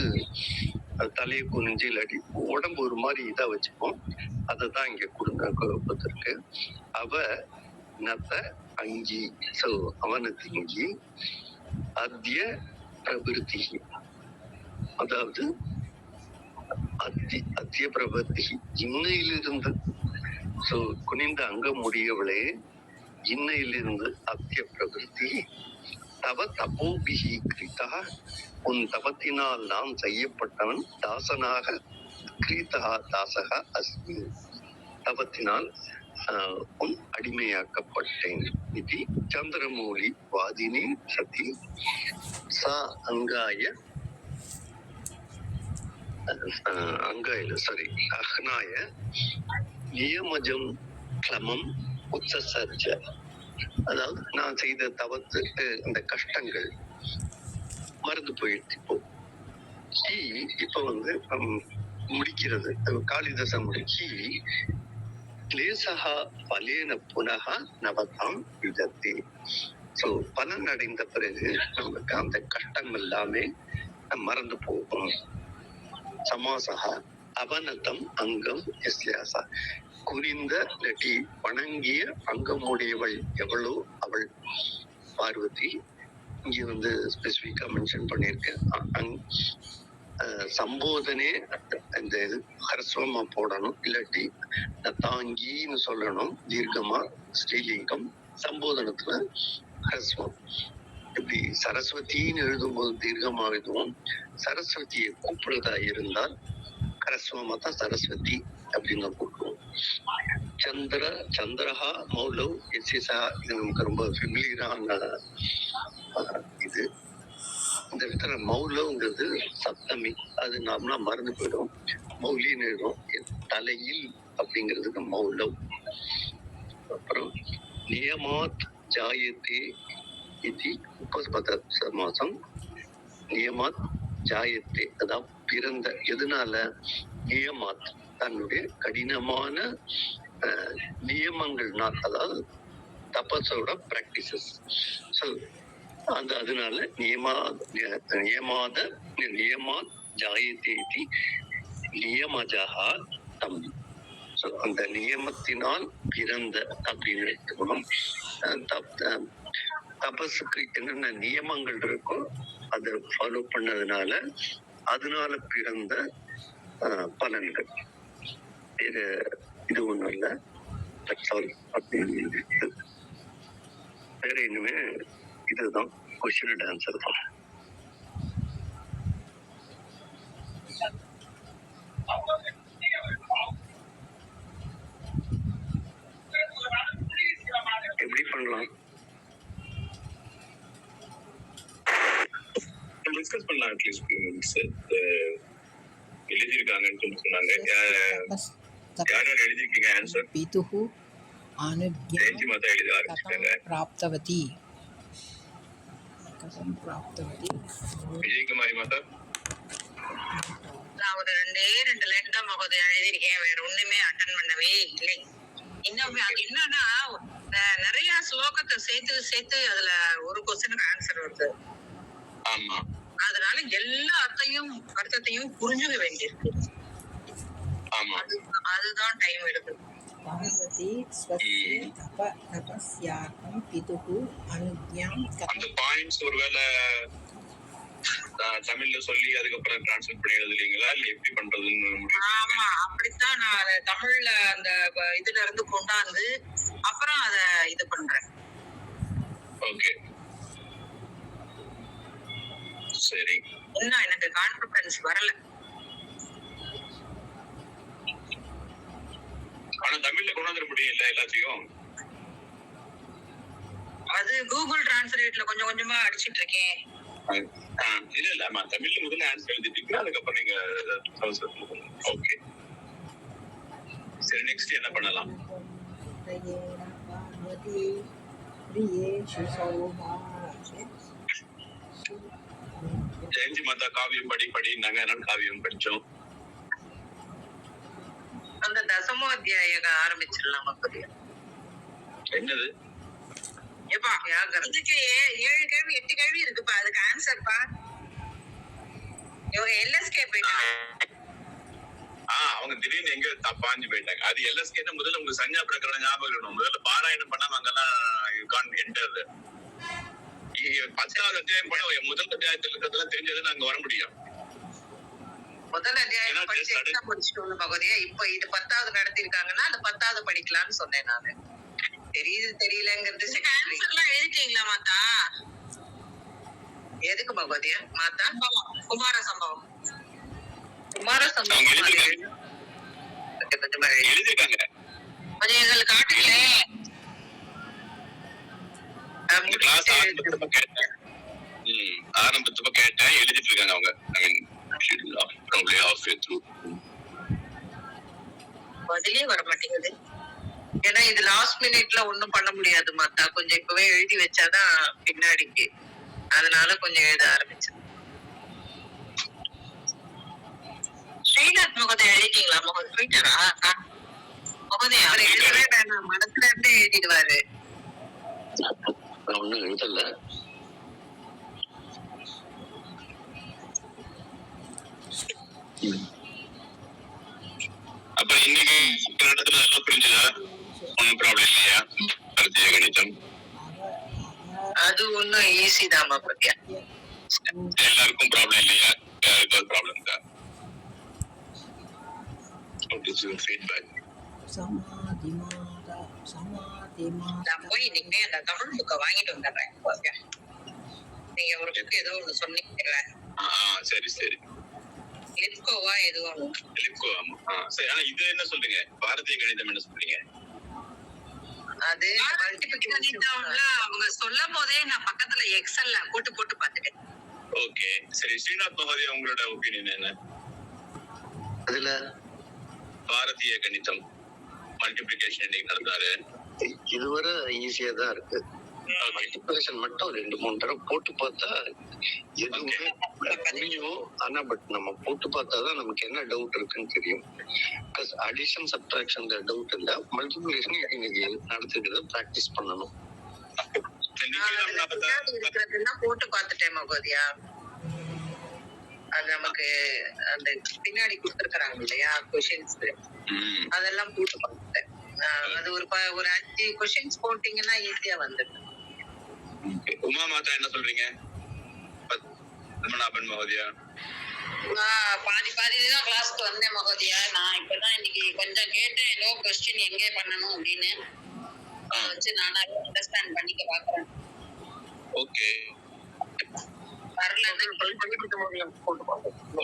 தலையை குனிஞ்சு இல்லாட்டி உடம்பு ஒரு மாதிரி இதா வச்சுப்போம். அதை தான் இங்க கொடுத்துருக்கு. அவ நத்த அங்கி. ஸோ அவனது அங்கி அத்திய பிரபிருத்தி, அதாவது அத்திய பிரபத்தி இன்னையிலிருந்து. ஸோ குனிந்த அங்கம் உடையவளே, இன்னையிலிருந்து அத்திய பிரகிருதி தவ தபோபிஹி கிருதா, உன் தவத்தினால் நான் செய்யப்பட்டவன், தாசனாக கிரீதா தாசகா அஸ்மி, தவத்தினால் உன் அடிமையாக்கப்பட்டேன். இது சந்திரமௌலி வாதினி சதி சா அங்காய அஹ்னாய நியமஜம் கிளமம் உச்சசர்ஜ, அதாவது நான் செய்த தவத்துக்கு இந்த கஷ்டங்கள் மறந்து போயிடுச்சு. இப்ப முடிக்கிறது காளிதாசன் முடிச்சு கிளேசஹா பலேன புனக நவதாம் விதத்தி. ஸோ பலன் அடைந்த பிறகு நமக்கு அந்த கஷ்டம் எல்லாமே மறந்து போகும். சமாசகா அவனதம் அங்கம் எஸ்யாசா, குறிந்த நட்டி வணங்கிய அங்கமுடையவள் எவளோ அவள் பார்வதி. இங்க ஸ்பெசிபிக்கா மென்ஷன் பண்ணியிருக்கேன். சம்போதனே இந்த இது ஹரஸ்வமா போடணும், இல்லாட்டி தாங்கின்னு சொல்லணும். தீர்க்கமா ஸ்ரீலிங்கம், சம்போதனத்துல ஹரஸ்வம். இப்படி சரஸ்வதின்னு எழுதும்போது தீர்க்கமா எழுதுவோம். சரஸ்வதியை கூப்பிடுறதா இருந்தால் ஹரஸ்வமா தான் சரஸ்வதி அப்படின்னு கூப்பிடுவோம். சந்திரஹா மௌலவ் எஸ்எஸ்ஆ, இது நமக்கு ரொம்ப ஃபெமிலியரான இது. இந்த இடத்துல மௌலவ்ங்கிறது சப்தமி, அது நாமளா மறந்து போயிடும். மௌலின்னு எழுதும். தலையில் அப்படிங்கிறதுக்கு மௌலவ். அப்புறம் நியமாத் ஜாயத்தே இது உபஸ்பத சமாசம். நியமாத் ஜாயத்தே, அதாவது பிறந்த. எதனால? நியமாத், தன்னுடைய கடினமான நியமங்கள்னால், அதாவது தபஸோட பிராக்டிசஸ். ஸோ அதனால நியமாத் ஜாயத்தே நியமஜஹா தம். ஸோ அந்த நியமத்தினால் பிறந்த அப்படின்னு எடுத்துக்கணும். தபஸுக்கு என்னென்ன நியமங்கள் இருக்கோ அதை ஃபாலோ பண்ணதுனால அதனால பிறந்த பலன்கள். இது ஒண்ணும் இல்ல. வேற இனிமே இதுதான் கொஸ்டின் அண்ட் ஆன்சர் தான். எப்படி பண்ணலாம்? டிஸ்கஸ் பண்ணலாம். அட்லீஸ்ட் எழுதிருக்காங்கன்னு சொல்லி சொன்னாங்க. யாரோட எழுதிருக்கீங்க ஆன்சர்? பிதுஹு ஜெயந்தி மாதா எழுத ஆரம்பிச்சிட்டாங்க. பிராப்தவதி விஜயகுமாரி மாதா நான் ஒரு 2 லைன் தான் மகோதயா எழுதியிருக்கேன். வேற ஒண்ணுமே அட்டன் பண்ணவே இல்லை. இன்னும் அது என்னன்னா நிறைய ஸ்லோகத்தை சேர்த்து அதுல ஒரு கொஸ்டினுக்கு ஆன்சர் வருது. ஆமா அதனால எல்லா அர்த்தத்தையும் புரிஞ்சுக்க வேண்டியிருக்கு. ஆமா அதுதான் டைம் எடுக்குது. பார்வதி ஸ்வஸ்ய தபஸ்யார்த்தம் பிதுகு அனுஜ்ஞாம் அந்த பாயிண்ட்ஸ் ஒருவேளை தமிழ்ல சொல்லி அதுக்கப்புறம் டிரான்ஸ்லேட் பண்ணி எழுதுலீங்களா இல்ல எப்படி பண்றதுன்னு ஆமா, அப்படித்தான் நான் அதை தமிழ்ல அந்த இதுல இருந்து கொண்டாந்து அப்புறம் அத இது பண்றேன். ஓகே சரி. இன்னும் எனக்கு கான்ஃபிடன்ஸ் வரல. ஆனா தமிழ்ல கொண்டாந்துட முடியல எல்லாத்தையும். அது கூகுள் டிரான்ஸ்லேட்ல கொஞ்சம் கொஞ்சமா அடிச்சிட்டு இருக்கேன். இல்ல ஆமா தமிழ்ல முதல்ல ஆன்சர் எழுதிட்டீங்க, அதுக்கப்புறம் நீங்க ஓகே. சரி நெக்ஸ்ட் என்ன பண்ணலாம்? பார்வதி பிரியேஷு சௌபாக்ய ஜெயந்தி மாதா காவியம் படினாங்க, அதனால காவியம் படிச்சோம். அந்த தசமோத்தியாய ஆரம்பிச்சிடலாமா? புரிய என்னது? ஏப்பா இதுக்கு 7 கேள்வி 8 கேள்வி இருக்குப்பா. அதுக்கு ஆன்சர்ப்பா. இவங்க எல்எஸ்கே போயிட்டாங்க. அவங்க திடீர்னு எங்க தப்பாஞ்சு போயிட்டாங்க. அது எல்எஸ்கே முதல்ல உங்க சஞ்சா பிரகரண ஞாபகம் இருக்கணும். முதல்ல பாராயணம் பண்ணாம அங்கெல்லாம் யூ கான்ட் என்டர். 10வது அத்தியாயம் போன முதல் அத்தியாயத்துல இருக்கிறதெல்லாம் தெரிஞ்சது நாங்க வர முடியும். முதல் அத்தியாயம் படிச்சு எக்ஸாம் முடிச்சுட்டு பகுதியா இப்ப இது 10வது நடத்திருக்காங்கன்னா அந்த 10வது படிக்கலாம்னு சொன்னேன் நானு. தெரியுது தெரியலங்கிறது ஆன்சர்லாம் எழுதிட்டீங்களா மாதா? எதுக்கு பகவதியா மாதா? குமார சம்பவம் எழுதிருக்காங்க. கொஞ்சம் எங்களுக்கு காட்டுங்களே. ஆரம்பத்துல கேட்டேன், எழுதிட்டு இருக்காங்க அவங்க. பதிலே வர மாட்டேங்குது. ஏன்னா இது லாஸ்ட் மினிட்ல ஒண்ணும் பண்ண முடியாது மாத்தா. கொஞ்சம் இப்பவே எழுதி வச்சாதான் பின்னாடிக்கு. அதனால கொஞ்சம் எழுத ஆரம்பிச்சேன். ஸ்ரீநாத் முகத்தை எழுதிட்டீங்களா? முகத்தை போயிட்டாரா? முகதை அவர் எழுதவே வேணாம், மனசுல இருந்தே எழுதிடுவாரு. ஒண்ணும் எழுதல. அப்ப இன்னைக்கு நடத்துல எல்லாம் புரிஞ்சுதா? ஒன்னும் ப்ராப்ளம் இல்லையா? கருத்திய கணிதம் அது ஒன்னும் ஈஸி தாமா பத்தியா. எல்லாருக்கும் ப்ராப்ளம் இல்லையா? யாருக்கும் ப்ராப்ளம் தான். நான் போய் இன்னைக்கு அந்த தமிழ் புக்கை வாங்கிட்டு வந்துடுறேன். நீங்க ஒரு புக் ஏதோ ஒண்ணு சொன்னீங்கல்ல. சரி சரி. லிப்கோவா எதுவும் லிப்கோ. ஆமா சரி. ஆனா இது என்ன சொல்றீங்க? பாரதிய கணிதம் என்ன சொல்றீங்க? அது மல்டிபிளிகேஷன்ல அவங்க சொல்லும் போதே நான் பக்கத்துல எக்ஸல்ல போட்டு போட்டு பாத்துட்டேன். ஓகே சரி. ஸ்ரீநாத் மகோதயா உங்களோட ஒப்பீனியன் என்ன? அதுல பாரதிய கணிதம் மல்டிபிளிகேஷன் இன்னைக்கு நடந்தாரு. இதுவரை ஈஸியா தான் இருக்கு. மல்டிபிளிகேஷன் மட்டும் 2-3 தடவை போட்டு பார்த்தா எதுவுமே புரியும். ஆனா பட் நம்ம போட்டு பார்த்தாதான் நமக்கு என்ன டவுட் இருக்குன்னு தெரியும். பிளஸ் அடிஷன் சப்ட்ராக்ஷன்ல டவுட் இல்ல. மல்டிபிளிகேஷன் இன்னைக்கு நடத்துக்கிறத பிராக்டிஸ் பண்ணணும். போட்டு பார்த்துட்டேன் மகோதியா. அது நமக்கு அந்த பின்னாடி கொடுத்துருக்காங்க இல்லையா கொஸ்டின்ஸ், அதெல்லாம் போட்டு பார்த்துட்டேன். அது ஒரு 5 கொஸ்டின்ஸ் போட்டீங்கன்னா ஈஸியா வந்துடும். உமா மாதா என்ன சொல்றீங்க? பத்மநாபன் மகோதயா பாதிதான் கிளாஸ்க்கு வந்தேன் மகோதியா. நான் இப்பதான் இன்னைக்கு கொஞ்சம் கேட்டேன் ஏதோ கொஸ்டின் எங்க பண்ணணும் அப்படின்னு வச்சு நானா அண்டர்ஸ்டாண்ட் பண்ணிக்க பாக்குறேன். ஓகே வரல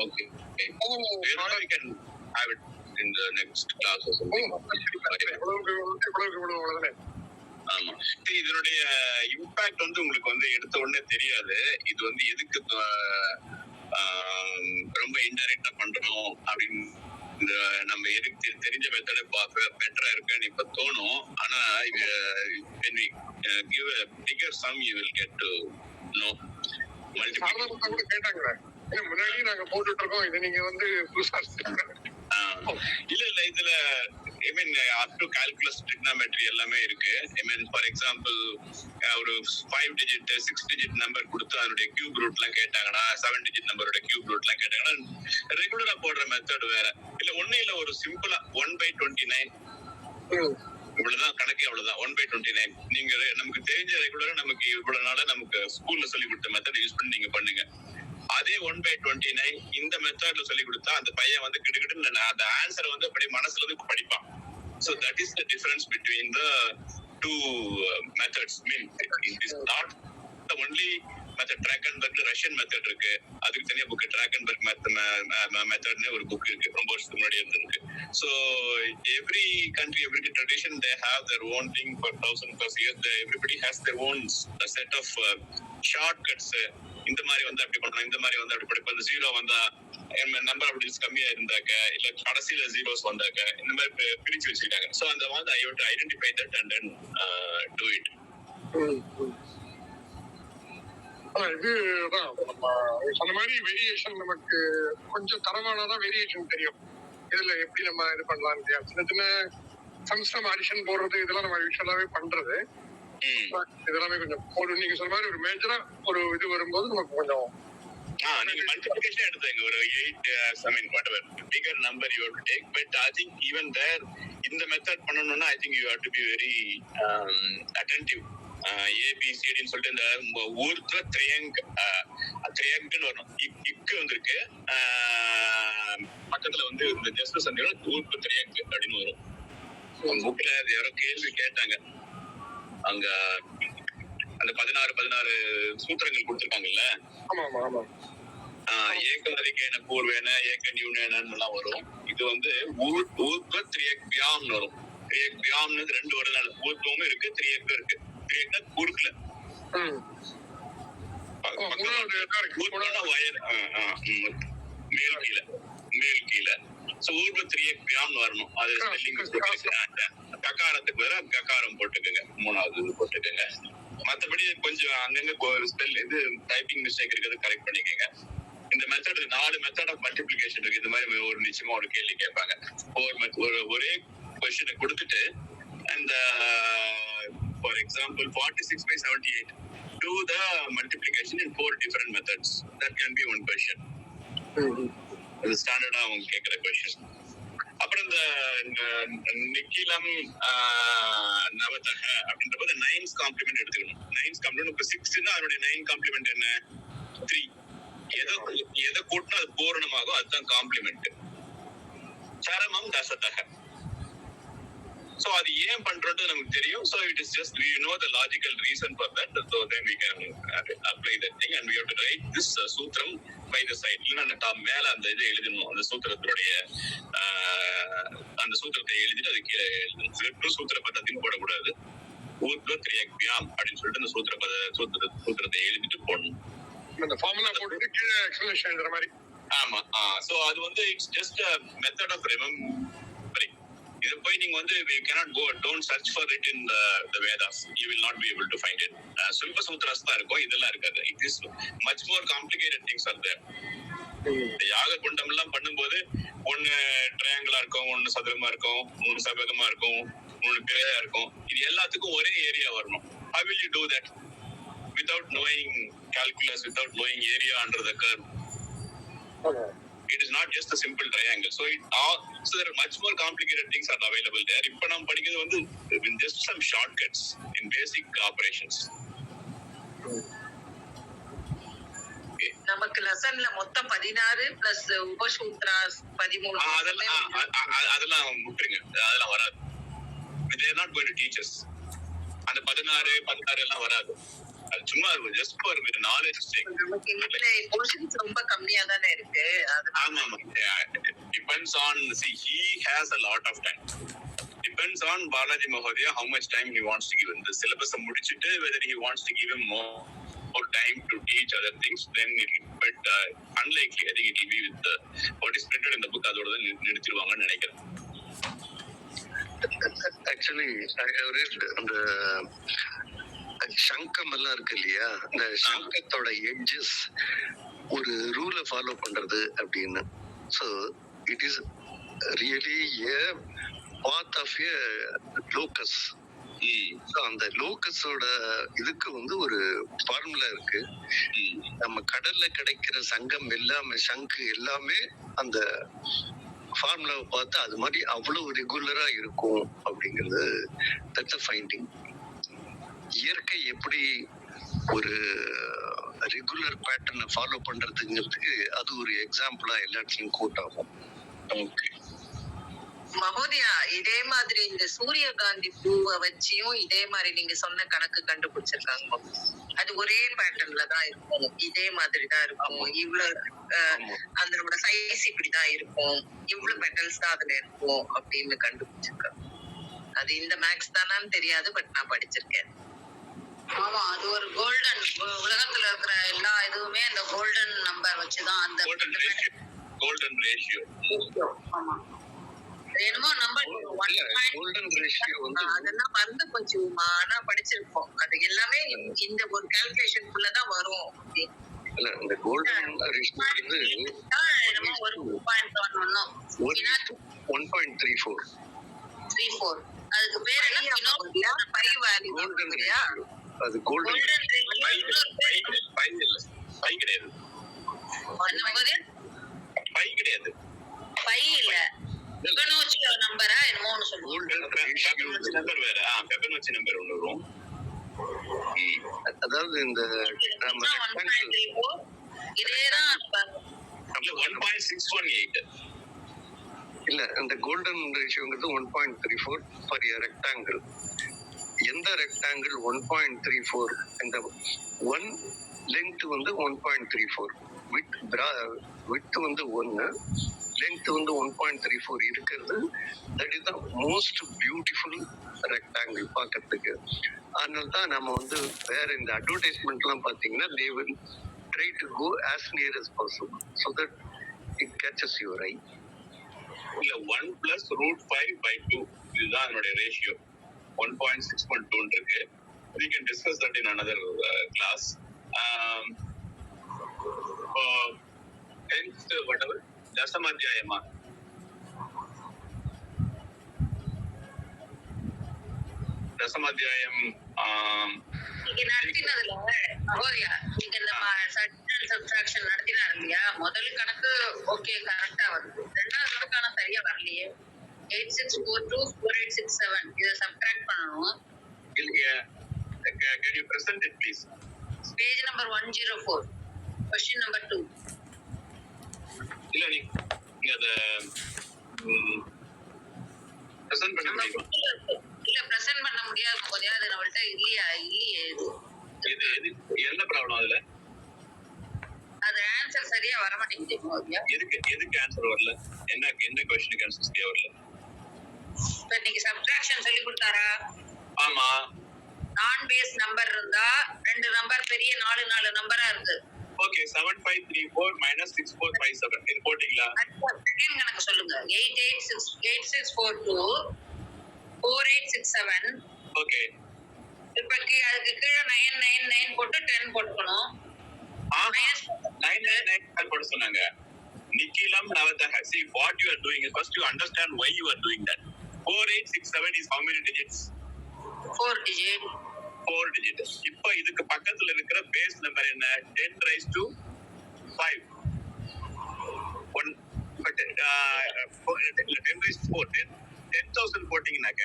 okay. We can have it in the next class or something. ஆமா. இதனுடைய இம்பாக்ட் வந்து உங்களுக்கு வந்து எடுத்த உடனே தெரியாது. இது வந்து எதுக்கு ரொம்ப இன்டைரக்டா பண்றோம் அப்படின்னு இந்த நம்ம எதுக்கு தெரிஞ்ச மெத்தட பெட்டரா இருக்குன்னு இப்ப தோணும். ஆனா when we give a bigger sum you will get to know. முன்னாடி நாங்க போட்டுட்டு இருக்கோம். இது நீங்க வந்து இல்ல இதுல ஐ மீன் அப் டு கால்குலஸ் ட்ரிக்னாமெட்ரி எல்லாமே இருக்கு. ஐ மீன் ஃபார் எக்ஸாம்பிள் ஒரு 5 டிஜிட் 6 டிஜிட் நம்பர் கொடுத்து அதனுடைய கியூப் ரூட்லாம் கேட்டாங்கன்னா 7 டிஜிட் நம்பரோட கியூப் ரூட்லாம் கேட்டாங்கன்னா ரெகுலரா போடுற மெத்தட் வேற. இல்ல ஒண்ணு இல்ல ஒரு சிம்பிளா 1/29 இவ்வளவுதான் கணக்கே, அவ்வளவுதான் 1/29. நீங்க நமக்கு தெரிஞ்ச ரெகுலரா நமக்கு இவ்வளவு நாளா நமக்கு ஸ்கூல்ல சொல்லி கொடுத்த மெத்தட் யூஸ் பண்ணி நீங்க பண்ணுங்க. அதே 1/29 இந்த மெத்தட்ல சொல்லி கொடுத்தா அந்த பையன் வந்து கிட்டக்கிட்ட அந்த ஆன்சரை வந்து அப்படி மனசுல இருந்து படிப்பான். So that is the difference between the two methods. I mean, it is not the only method. Drakenberg Russian method இருக்கு, அதுக்கு தனியா புக் Drakenberg மெத்தட்னு ஒரு புக் இருக்கு, ரொம்ப வருஷத்துக்கு முன்னாடி இருக்கு. So every country, every tradition, they have their own thing for 1000+ years. Everybody has their own set of shortcuts. இந்த மாதிரி வந்து அப்படி பண்ணணும், இந்த மாதிரி வந்து அப்படி படிப்போம். ஜீரோ வந்தா நம்பர் அப்படி கம்மியா இருந்தாக்க, இல்ல கடைசியில ஜீரோஸ் வந்தாக்க, இந்த மாதிரி பிரிச்சு வச்சுக்கிட்டாங்க. சோ அந்த வந்து I have to identify that and then to it. இது நம்ம சொன்ன மாதிரி வேரியேஷன் நமக்கு கொஞ்சம் தரமானதான் வேரியேஷன் தெரியும். இதுல எப்படி நம்ம இது பண்ணலாம் இல்லையா, சின்ன சின்ன சம்ஸ்டம் அடிஷன் போடுறது இதெல்லாம் நம்ம யூஸ்வலாவே பண்றது. இதெல்லாமே கொஞ்சம் ஒரு நீங்க சொன்ன மாதிரி ஒரு மேஜரா ஒரு இது வரும்போது நமக்கு கொஞ்சம் நீங்க மல்டிப்ளிகேஷன் எடுத்துங்க ஒரு 8 I mean whatever bigger number you have to take, but I think even there இந்த மெத்தட் பண்ணனும்னா I think you have to be very attentive. ABCD ன்னு சொல்லிட்டு இந்த ஊர்த்வ த்ரியங்க்னு வரும், இக்கு வந்திருக்கு பக்கத்துல வந்து இந்த ஜஸ்ட் சந்திர ஊர்த்வ த்ரியங்க் அப்படின்னு வரும். புக்ல யாரோ கேள்வி கேட்டாங்க, அங்க அந்த 16 சூத்திரங்கள் கொடுத்திருக்காங்கல்ல, ஏகமதிக்கேன பூர்வேன ஏக நியூனேனன்னு எல்லாம் வரும். இது வந்து ஊர்த்வ த்ரியக்வியாம்னு வரும். த்ரியக்வியாம்னு 2 வருது, ஊர்த்வமும் இருக்கு த்ரியக்கும் இருக்கு. த்ரியக்னா குறுக்குல மேல் கீழே ஊர்வ த்ரியக்வியாம்னு வரணும். அது கக்காரத்துக்கு வேற கக்காரம் போட்டுக்கோங்க, 3வது இது போட்டுக்கோங்க. மத்தபடி கொஞ்சம் அங்கங்க ஸ்பெல் இது டைப்பிங் மிஸ்டேக் இருக்கிறது கரெக்ட் பண்ணிக்கோங்க. இந்த மெத்தட் 4 மெத்தட் ஆஃப் மல்டிப்ளிகேஷன் இருக்கு. இந்த மாதிரி ஒரு நிச்சயமா ஒரு கேள்வி கேட்பாங்க. ஒரே கொஸ்டினை கொடுத்துட்டு அந்த for example 46/78 do the multiplication in 4 different methods. That can be one question. அது ஸ்டாண்டர்டா அவங்க கேட்கிற கொஸ்டின். அப்புறம் இந்த நிக்கிலம் நவதக அப்படின்ற போது 9's காம்ப்ளிமெண்ட் எடுத்துக்கணும். 9's காம்ப்ளிமெண்ட் இப்ப 6ன்னா அதனுடைய 9 காம்ப்ளிமெண்ட் என்ன 3. எதை கூட்டினா அது பூரணமாகும், அதுதான் காம்ப்ளிமெண்ட். சரமம் தசதக. So அது ஏன் பண்றது நமக்கு தெரியும். So it is just we know the logical reason for that, so then we can apply that thing and we have to write this sutram by the side. இல்லன்னா மேல அந்த இது எழுதணும், அந்த சூத்திரத்துடைய அந்த சூத்திரத்தை எழுதிட்டு அது கீழே எழுதணும். சூத்திர பதத்தின்னு போடக்கூடாது, ஊர்த்வ த்ரியக்வியாம் அப்படின்னு சொல்லிட்டு அந்த சூத்திரத்தை எழுதிட்டு போடணும். அந்த ஃபார்முலா போட்டுட்டு கீழே எக்ஸ்பிளனேஷன் எழுதுற மாதிரி. ஆமா. சோ அது வந்து it's just a method of remembering. இது போய் நீங்க வந்து you cannot go, don't search for it in the Vedas, you will not be able to find it. Sulpa Sutras தான் இருக்கும், இதெல்லாம் இருக்காது. It is much more complicated things are there. யாக குண்டம் எல்லாம் பண்ணும்போது ஒன்னு ட்ரையாங்கிளா இருக்கும், ஒன்னு சதுரமா இருக்கும், ஒன்னு செவ்வகமா இருக்கும், ஒன்னு பிழையா இருக்கும். இது எல்லாத்துக்கும் ஒரே ஏரியா வரணும். How will you do that without knowing calculus, without knowing area under the curve? It is not just a simple triangle. So there are much more complicated things are available there. இப்ப நாம் படிக்கிறது வந்து just some shortcuts in basic operations. நமக்கு லெசன்ல மொத்தம் 16 பிளஸ் உபசூத்ராஸ் 13. அதெல்லாம் முட்டுருங்க, அதெல்லாம் வராது. They are not going to teach us. அந்த 16 எல்லாம் வராது. அது சும்மா just for knowledge sake. நமக்கு இதுல போர்ஷன்ஸ் ரொம்ப கம்மியா தானே இருக்கு. ஆமா. Depends on, see, he has a lot of time. Depends on Balaji Mahodaya how much time he wants to give him. The syllabus முடிச்சிட்டு whether he wants to give him more time to teach other things, then but unlikely. I think it will be with what is printed in the book, அதோட தான் நிறுத்திடுவாங்கன்னு நினைக்கிறேன். Actually I have read அந்த சங்கம் எல்லாம் இருக்கு இல்லையா, இந்த சங்கத்தோட எட்ஜஸ் ஒரு ரூலை ஃபாலோ பண்றது அப்படின்னு. So it is really a path of a locus. அந்த லோக்கஸோட இதுக்கு வந்து ஒரு ஃபார்முலா இருக்கு. நம்ம கடல்ல கிடைக்கிற சங்கம் எல்லாமே, சங்கு எல்லாமே அந்த ஃபார்முலாவை பார்த்து அது மாதிரி அவ்வளவு ரெகுலரா இருக்கும் அப்படிங்கிறது தட்ஸ் ஃபைண்டிங். இயற்கை எப்படி ஒரு ரெகுலர் பேட்டர்னை ஃபாலோ பண்றதுங்கிறதுக்கு அது ஒரு எக்ஸாம்பிளா எல்லா இடத்துலயும் கோட் ஆகும். ஓகே மகோதயா, இதே மாதிரி இந்த சூரியகாந்தி பூவை வச்சியும் இதே மாதிரி நீங்க சொன்ன கணக்கு கண்டுபிடிச்சிருக்காங்க. அது ஒரே பேட்டர்ன்ல தான் இருக்கும், இதே மாதிரி தான் இருக்கும், இவ்வளவு அதனோட சைஸ் இப்படிதான் இருக்கும், இவ்வளவு பெட்டல்ஸ் தான் அதுல இருக்கும் அப்படின்னு கண்டுபிடிச்சிருக்காங்க. அது இந்த மேக்ஸ் தானான்னு தெரியாது, பட் நான் படிச்சிருக்கேன். ஆமா, அது ஒரு கோல்டன், உலகத்துல இருக்கிற எல்லா இதுவுமே அந்த கோல்டன் நம்பர் வச்சுதான் அந்த கோல்டன் ரேஷியோ. ஆமா, என்னமோ நம்பர் கோல்டன் ரேஷியோ வந்து அதெல்லாம் மறந்து போச்சு. ஆனா படிச்சிருப்போம். அது எல்லாமே இந்த ஒரு கால்குலேஷனுக்குள்ளதான் வரும். இல்ல, இந்த கோல்டன் ரேஷியோ வந்து என்னமோ ஒரு 1.34. அதுக்கு பேர் என்ன? Pi value. Golden ratio. அது கோல்டன் பை கிடையாது. பை கிடையாது. பை இல்ல, ஃபிபொனாச்சி நம்பரா என்னமோ ஒன்னு சொல்லுவாங்க. ஃபிபொனாச்சி நம்பர் வேற. ஃபிபொனாச்சி நம்பர் ஒன்னு வரும். அதாவது இந்த நம்ம இதேதான் 1.618. இல்ல, இந்த கோல்டன் ரேஷியோங்கிறது 1.34 ஃபார் எ ரெக்டாங்கிள். எந்த ரெக்டாங்கிள் 1.34, இந்த 1 லென்த் வந்து 1.34, வித் வந்து 1, லென்த் வந்து 1.34 இருக்கிறது, that is the most beautiful rectangle பார்க்கறதுக்கு. அதனால தான் நம்ம வந்து வேற இந்த அட்வர்டைஸ்மெண்ட் எல்லாம் பாத்தீங்கன்னா they will try to go as near as possible so that it catches your eye. இல்ல 1 plus √5/2 இதுதான் அதனுடைய ரேஷியோ. 1.612 இருக்கு. We can discuss that in another class. 10th whatever தசமாத்தியாயமா தசமாத்தியாயம் நீங்க நடத்தினதுல மகோதயா, நீங்க இந்த சப்ட்ராக்ஷன் நடத்தினாரு இல்லையா, முதல் கணக்கு ஓகே கரெக்டா வருது, ரெண்டாவது கணக்கான சரியா வரலையே. 8642 4867 இதை சப்ட்ராக்ட் பண்ணணும். Can you present it please? Page number 104, question number 2. இல்ல நீங்க அத பிரசன்ட் பண்ண முடியுமா? இல்ல பிரசன்ட் பண்ண முடியாது மகோதயா, அது நம்மள்ட்ட இல்லையே. இது என்ன ப்ராப்ளம் அதுல? அது ஆன்சர் சரியா வர மாட்டேங்குது மகோதயா. எதுக்கு ஆன்சர் வரல? என்ன क्वेश्चனுக்கு ஆன்சர் சரியா வரல? இப்ப நீங்க சப்ட்ராக்ஷன் சொல்லி கொடுத்தாரா? ஆமா. நான் பேஸ் நம்பர் இருந்தா ரெண்டு நம்பர் பெரிய 4 நம்பரா இருக்கு. ஓகே, 7534 -6457 இது போடிங்களா? செகண்ட் கணக்கு சொல்லுங்க. 8642 4867. ஓகே, இப்ப அதுக்கு கீழ 999 போட்டு 10 போட்டுக்கணும். 999 போட சொன்னாங்க. நிக்கிலம் நவதஹ. See what you are doing is first you understand why you are doing that. 4867 is how many digits? 4 digit. 4 digit. இப்போ இதுக்கு பக்கத்துல இருக்கிற பேஸ் நம்பர் என்ன? 10 raised to 5. 1 but 10 raised to 4. 10,000 போட்டீங்கன்னாக்க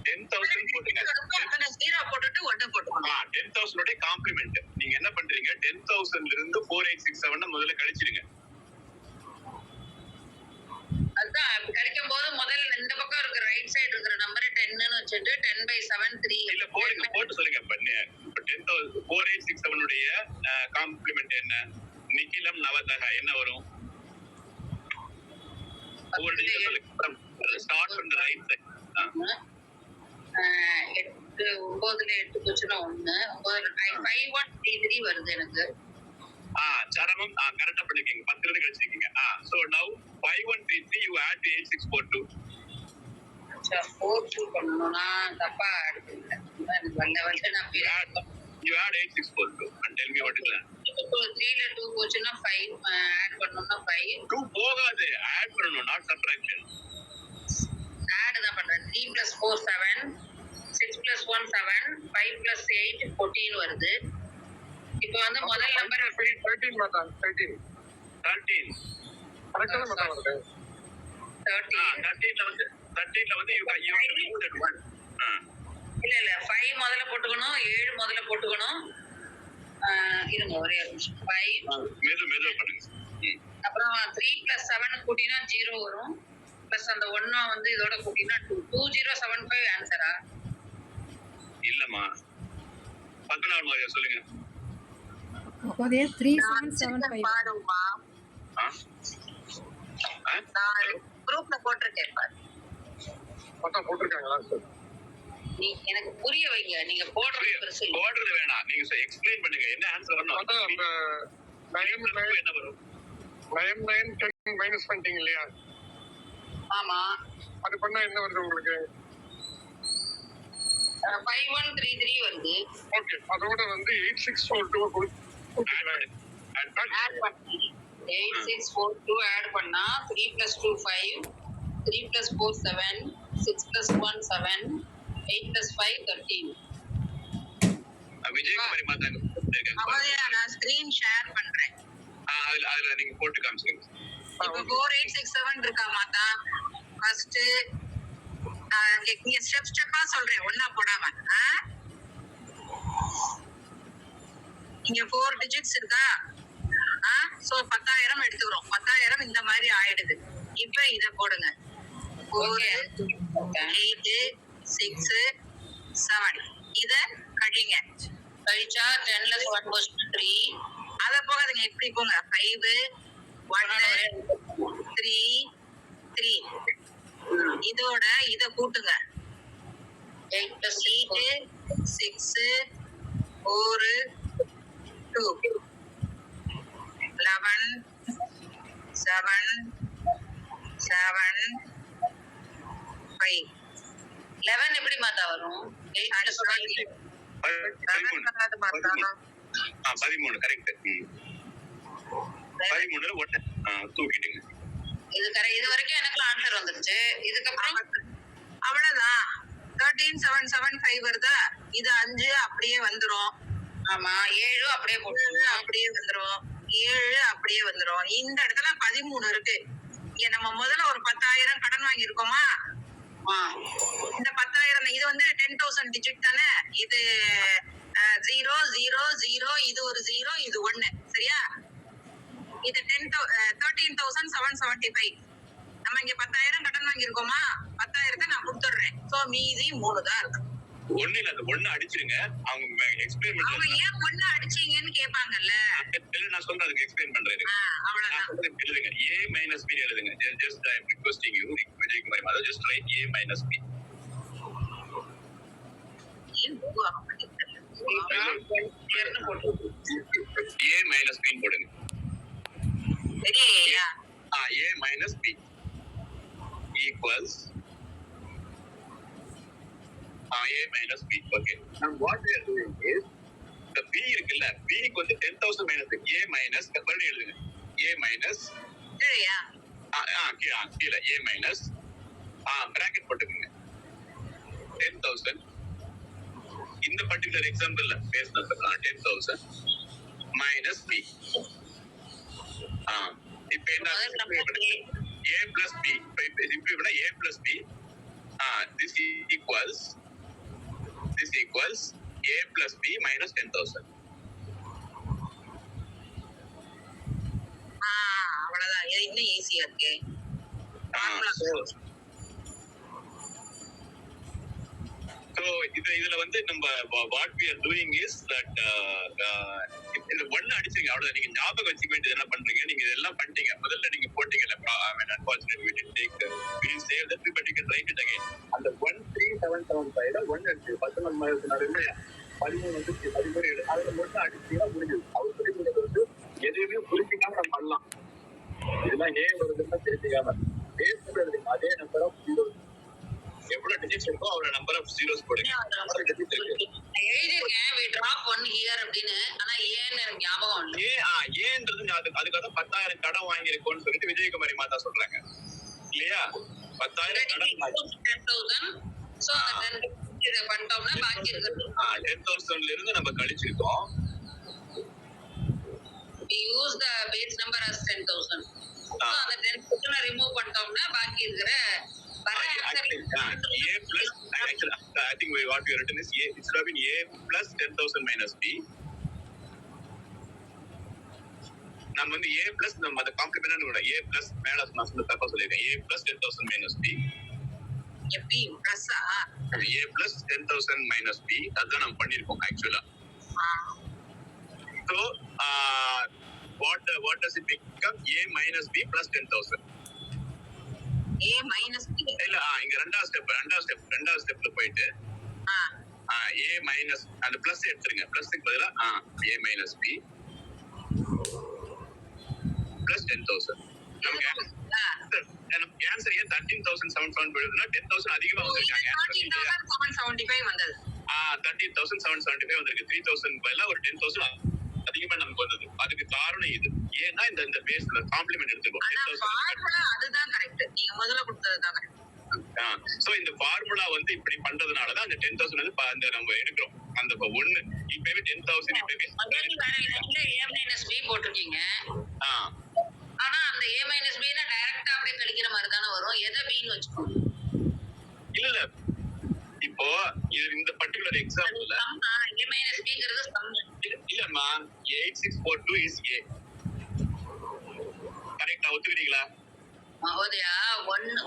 10,000 போட்டீங்க. 0 போட்டுட்டு 1 போட்டுக்கணும். 10,000 உடைய காம்ப்ளிமெண்ட். நீங்க என்ன பண்றீங்க? 10,000 ல இருந்து 4867 முதல்ல கழிச்சிடுங்க. அதான் கிடைக்கும் போது முதல்ல இந்த பக்கம் இருக்கிற ரைட் சைடு இருக்கிற நம்பர் 10 ன்னு வச்சிட்டு 10/7 3 இல்ல போட்டு சொல்லுங்க. இப்ப 10,000 4867 உடைய காம்ப்ளிமெண்ட் என்ன? நிக்கிலம் நவதஹ என்ன வரும்? 4 digit சொல்லுங்க. Start from the right side. 8 9ல 8 போச்சுனா 1 5133 வருது எனக்கு. சரமம் கரெக்டா பண்ணிருக்கீங்க. 10 இருந்து கழிச்சிருக்கீங்க. So now 5133 you add to 8642. அச்சா 42 பண்ணனும்னா தப்பா எடுத்துட்டேன். எனக்கு வந்து நான் you add 8642 and tell me what is that. 3ல 2 போச்சுன்னா 5 ஆட் பண்ணனும்னா 5 2 போகாது, ஆட் பண்ணனும், நாட் சப்ட்ராக்ஷன். ஆட் தான் பண்றேன். 3 + 4 7, 6 + 1 7, 5 + 8 14 வருது. இப்போ வந்து முதல் நம்பர் 13 மாதா 13 கரெக்டா மாதா வருது 13 13ல வந்து you have to remove that one. இல்ல 5 முதல்ல போட்டுக்கணும், 7 முதல்ல போட்டுக்கணும். இருங்க ஒரே நிமிஷம். 5 மெது பண்ணுங்க. அப்புறம் 3 + 7 கூட்டினா 0 வரும். பிளஸ் அந்த 1 வந்து இதோட கூட்டினா 2 2075 ஆன்சரா? இல்லம்மா, 14 மாதிரி சொல்லுங்க. மகோதயா 3775 பாருமா, நான் குரூப்ல போட்டிருக்கேன் பாரு. மாதா போட்டிருக்காங்களா சார்? நீ எனக்கு புரிய வைங்க, நீங்க போடுறது பெருசு இல்ல. போடுறது வேணாம், நீங்க எக்ஸ்பிளைன் பண்ணுங்க என்ன ஆன்சர் வரணும். மாதா அந்த 9 என்ன வரும்? 9 9 10 மைனஸ் பண்ணிட்டீங்க இல்லையா? ஆமா, அது பண்ணா என்ன வருது உங்களுக்கு? 5133 வருது. ஓகே, அதோட வந்து 8642 ஆட் பண்ணி 8642 ஆட் பண்ணா 3 + 2 5, 3 + 4 7, 6 + 1 7, 8 + 5 13. விஜயகுமாரி மாதா அவளையா நான் ஸ்கிரீன் ஷேர் பண்றேன். அதுல நீங்க போட்டு காமிச்சிருங்க. இப்போ 4867 இருக்கா மாதா? ஃபர்ஸ்ட் நீங்க ஸ்டெப்பா சொல்றேன், ஒண்ணா போடாம. இங்க 4 டிஜிட்ஸ் இருக்கா? சோ 10000 எடுத்துக்கிறோம். 10000 இந்த மாதிரி ஆயிடுது. இப்போ இத போடுங்க. 4 8 6 7 இத கழிங்க. கழிச்சா 10 + 1 = 3. அத போகாதீங்க, இப்படி போங்க. 5 1 3 3 இதோட இத கூட்டுங்க. 8 + 8 6 4 2 11 7 7 5 11 எப்படி மாத்தா வரும்? 8 + 5 வராது மாத்தா. 13 கரெக்ட். 13ல 1 தூக்கிடுங்க. இது வரைக்கும் எனக்கு ஆன்சர் வந்துருச்சு. இதுக்கப்புறம் அவ்வளவுதான். 13775 வருதா? இது 5 அப்படியே வந்துரும். ஆமா, 7 அப்படியே போட்டு அப்படியே வந்துரும். 7 அப்படியே வந்துரும். இந்த இடத்துல 13 இருக்கு. இங்க நம்ம முதல்ல ஒரு 10000 கடன் வாங்கி இருக்கோமா? இந்த 10000 இது வந்து 10000 டிஜிட் தானே? இது 0 0 0, இது ஒரு 0, இது 1. சரியா? இது 13,775. நம்ம இங்க 10000 கடன் வாங்கி இருக்கோமா? 10000 நான் கொடுத்துடுறேன். சோ மீதி 3 தான் இருக்கு. ஒண்ணு இல்ல, அந்த ஒண்ணு அடிச்சிருங்க. அவங்க எக்ஸ்பிளைன் அவங்க பண்றாங்க. ஏன் 1 அடிச்சீங்கன்னு கேட்பாங்கல்ல. நான் சொல்றேன், அதுக்கு எக்ஸ்பிளைன் பண்றேன். அவ்வளவுதான். எழுதுங்க. A - B எழுதுங்க. Just I am requesting you, Vijayakumari Mata, just write A - B. ஏன் உருவாக மாட்டேங்குது? A - B போடுங்க. சரியா? A - B equals A - B. Okay. Now what we are doing is the B இருக்குல்ல, B க்கு வந்து 10000 minus A minus மறுபடியும் எழுதுங்க. A minus சரியா? கீழே A minus bracket போட்டுக்கோங்க. 10000 இந்த பர்టిక్యులர் எக்ஸாம்பிள்ல பேசுனது 10000 minus B. இப்போ என்ன A plus B, இப்போ விட A plus B, this equals A plus B minus 10000. அவ்வளவுதான். இது இன்னும் ஈஸியா இருக்கு. So இதுல வந்து நம்ம what we are doing is that இந்த ஒண்ணு அடிச்சீங்க, அவ்வளவுதான். நீங்க ஞாபகம் வச்சுக்க வேண்டியது என்ன பண்றீங்க, நீங்க இதெல்லாம் பண்ணிட்டீங்க. முதல்ல நீங்க போட்டீங்கல்ல, unfortunately we didn't save that, but you can write it again. அந்த 13775 1 அடிச்சு 19 13 வந்து 13 அதுல மட்டும் அடிச்சீங்கன்னா முடிஞ்சது. அவங்களுக்கு வந்து எதுவுமே புரிஞ்சிக்காம நம்ம பண்ணலாம். இதெல்லாம் ஏ வருதுன்னா தெரிஞ்சுக்காம அதே நம்பர் ஆஃப் 0 எவ்வளவு டிஜிட்ஸ் இருக்கோ அவ்வளவு நம்பர் ஆஃப் ஜீரோஸ் போடுங்க. நம்பர் டிஜிட் இருக்கு. எழுதிருக்கேன் we drop 1 here அப்படின்னு. ஆனா ஏன்னு எனக்கு ஞாபகம் இல்ல. ஏன்றது அதுக்காக 10,000 கடன் வாங்கியிருக்கோம்னு சொல்லிட்டு விஜயகுமாரி மாதா சொல்றாங்க இல்லையா? 10,000 கடன் 10,000. சோ அந்த 10 இத பண்ணிட்டோம்னா பாக்கி இருக்குது 10,000ல இருந்து நம்ம கழிச்சிருக்கோம். we use the base number as 10,000. so அந்த 10,000 ரிமூவ் பண்ணிட்டோம்னா பாக்கி இருக்கிற A plus actually I think what we have written is A, it should have been A plus 10,000 minus B. நம்ம வந்து A plus நம்ம அந்த காம்ப்ளிமெண்ட் கூட A plus மேல நான் சொல்ல தப்பா சொல்லிருக்கேன். A plus 10,000 minus B. எப்படி plus A plus 10,000 minus B அதான் நம்ம பண்ணிருக்கோம் ஆக்சுவலா. So what does it become? A minus B plus 10,000. A minus B. இல்ல இங்க ரெண்டாவது ஸ்டெப்ல போயிட்டு A minus அந்த பிளஸ் எடுத்துருங்க. பிளஸ்க்கு பதிலா A minus B plus 10,000. நமக்கு ஆன்சர் ஏன் 13,700 போயிடுதுன்னா 10,000 அதிகமா வந்திருக்காங்க. 13,775 வந்தது. 13,775 வந்திருக்கு. 3,000 பதிலா ஒரு 10,000 அதிகமா நமக்கு வந்தது. அதுக்கு காரணம் இது. ஏன்னா இந்த பேஸ்ல காம்ப்ளிமெண்ட் எடுத்துக்கோ. அதுதான் கரெக்ட். நீங்க முதல்ல கொடுத்ததுதான் கரெக்ட். சோ இந்த ஃபார்முலா வந்து இப்படி பண்றதுனால தான் அந்த 10,000 வந்து அந்த நம்ம எடுக்கிறோம். அந்த 1 இப்பவே 10,000 இப்பவே A - B போட்டுருக்கீங்க. ஆனா அந்த A - B னா டைரக்டா அப்படியே கழிக்கிற மாதிரி தானே வரும். எதை B ன்னு வச்சுக்கோங்க. இல்ல இப்போ இந்த பர்టిక్యులர் எக்ஸாம்பிள்ல A - Bங்கிறது சம். இல்லம்மா 8642 is A. கரெக்ட்டா ஒத்துக்கிறீங்களா? மகோதயா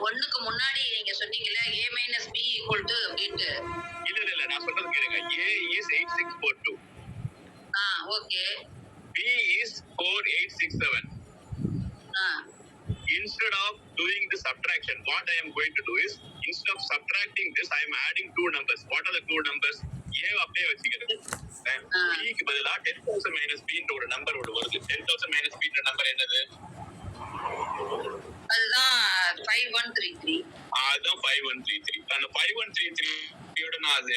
ஒண்ணுக்கு முன்னாடி நீங்க சொன்னீங்கல்ல A - B = அப்படின்ட்டு. இல்ல நான் சொல்றது கேளுங்க. A is 8642. Okay. B is 4867. Instead of doing the subtraction, what I am going to do is, instead of subtracting this, I am adding two numbers. What are the two numbers? A அப்படியே வச்சுக்கிறது. B க்கு பதிலா 10,000 minus B ன்ற ஒரு நம்பர் வருது. 10,000 minus B ன்ற நம்பர் என்னது? அதுதான் 5133. அதுதான் 5133. அந்த 5133 யோட நான் அது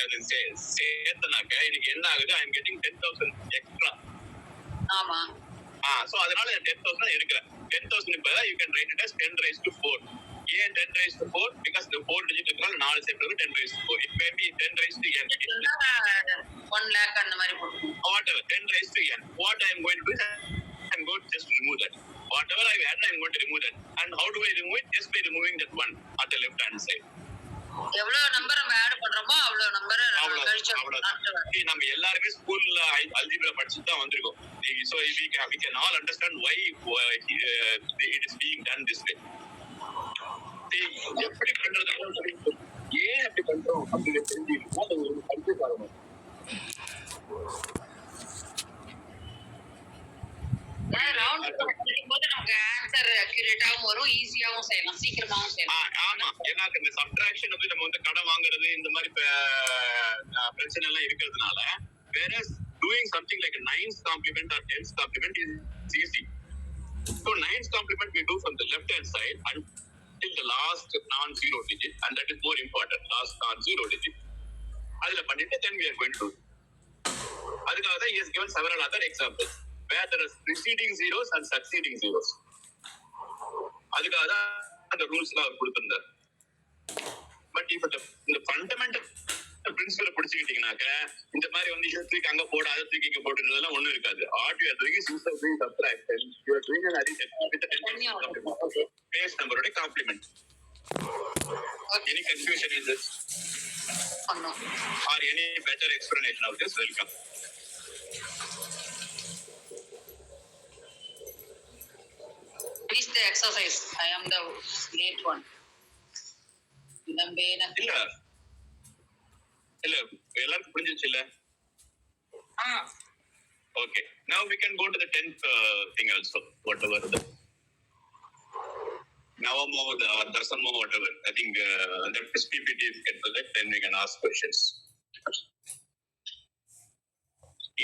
சேர்த்தனாக்க எனக்கு என்ன ஆகுது? I am getting 10,000 extra. ஆமா. சோ அதனால 10,000 எடுக்கிறேன். 10,000 பதிலா you can write it as 10 raised to 4. ஏன் 10 raised to 4? Because the 4 digit இருக்கனால 4 சேர்த்து 10 raised to 4. It may be 10 raised to n. 1 lakh அந்த மாதிரி போடுங்க. Whatever, 10 raised to n. What I am going to do is I am going to just remove that. Whatever I add, I am going to remove that. And how do I remove it? Just by removing that 1 at the left hand side. எவ்வளவு நம்பர் நம்ம ஆட் பண்றோமோ அவ்வளவு நம்பர் நம்ம எல்லாருமே ஸ்கூல்ல அல்ஜிப்ரா படிச்சுட்டு தான் வந்திருக்கோம். So we can all understand why it is being done this way. எப்படி பண்றது? ஏன் அப்படி பண்றோம் அப்படின்னு தெரிஞ்சுக்கிட்டா அது ஒரு படிச்சு பாருங்க. இந்த சப்ட்ராக்ஷன் வந்து நம்ம வந்து கடன் வாங்குறது இந்த மாதிரி பிரச்சனை எல்லாம் இருக்கிறதுனால whereas doing something like a 9's complement or 10's complement is easy. So 9's complement we do from the left hand side until the last non-zero digit, and that is more important, last non-zero digit. அதுல பண்ணிட்டு then we are going to do. அதுக்காக தான் he has given several other examples where there is preceding zeros and succeeding zeros. அதுக்காக தான் அந்த ரூல்ஸ் எல்லாம் அவர் கொடுத்திருந்தார். பட் இப்ப இந்த ஃபண்டமெண்டல் பிரின்சிபலை பிடிச்சுக்கிட்டீங்கன்னாக்க இந்த மாதிரி வந்து இதை தூக்கி அங்க போட அதை தூக்கி இங்க போட்டுறதெல்லாம் ஒண்ணும் இருக்காது. Add you are doing is instead of doing subtraction you are doing an addition with the 10 base number complement. Any confusion in this? No. Or any better explanation of this? Welcome. Please the exercise. I am the late one. இல்ல எல்லாருக்கும் புரிஞ்சிச்சு இல்ல? Okay. Now we can go to the 10th thing also. Whatever the Navamo or Dasamo, whatever. I think that PPT is get to that, then we can ask questions.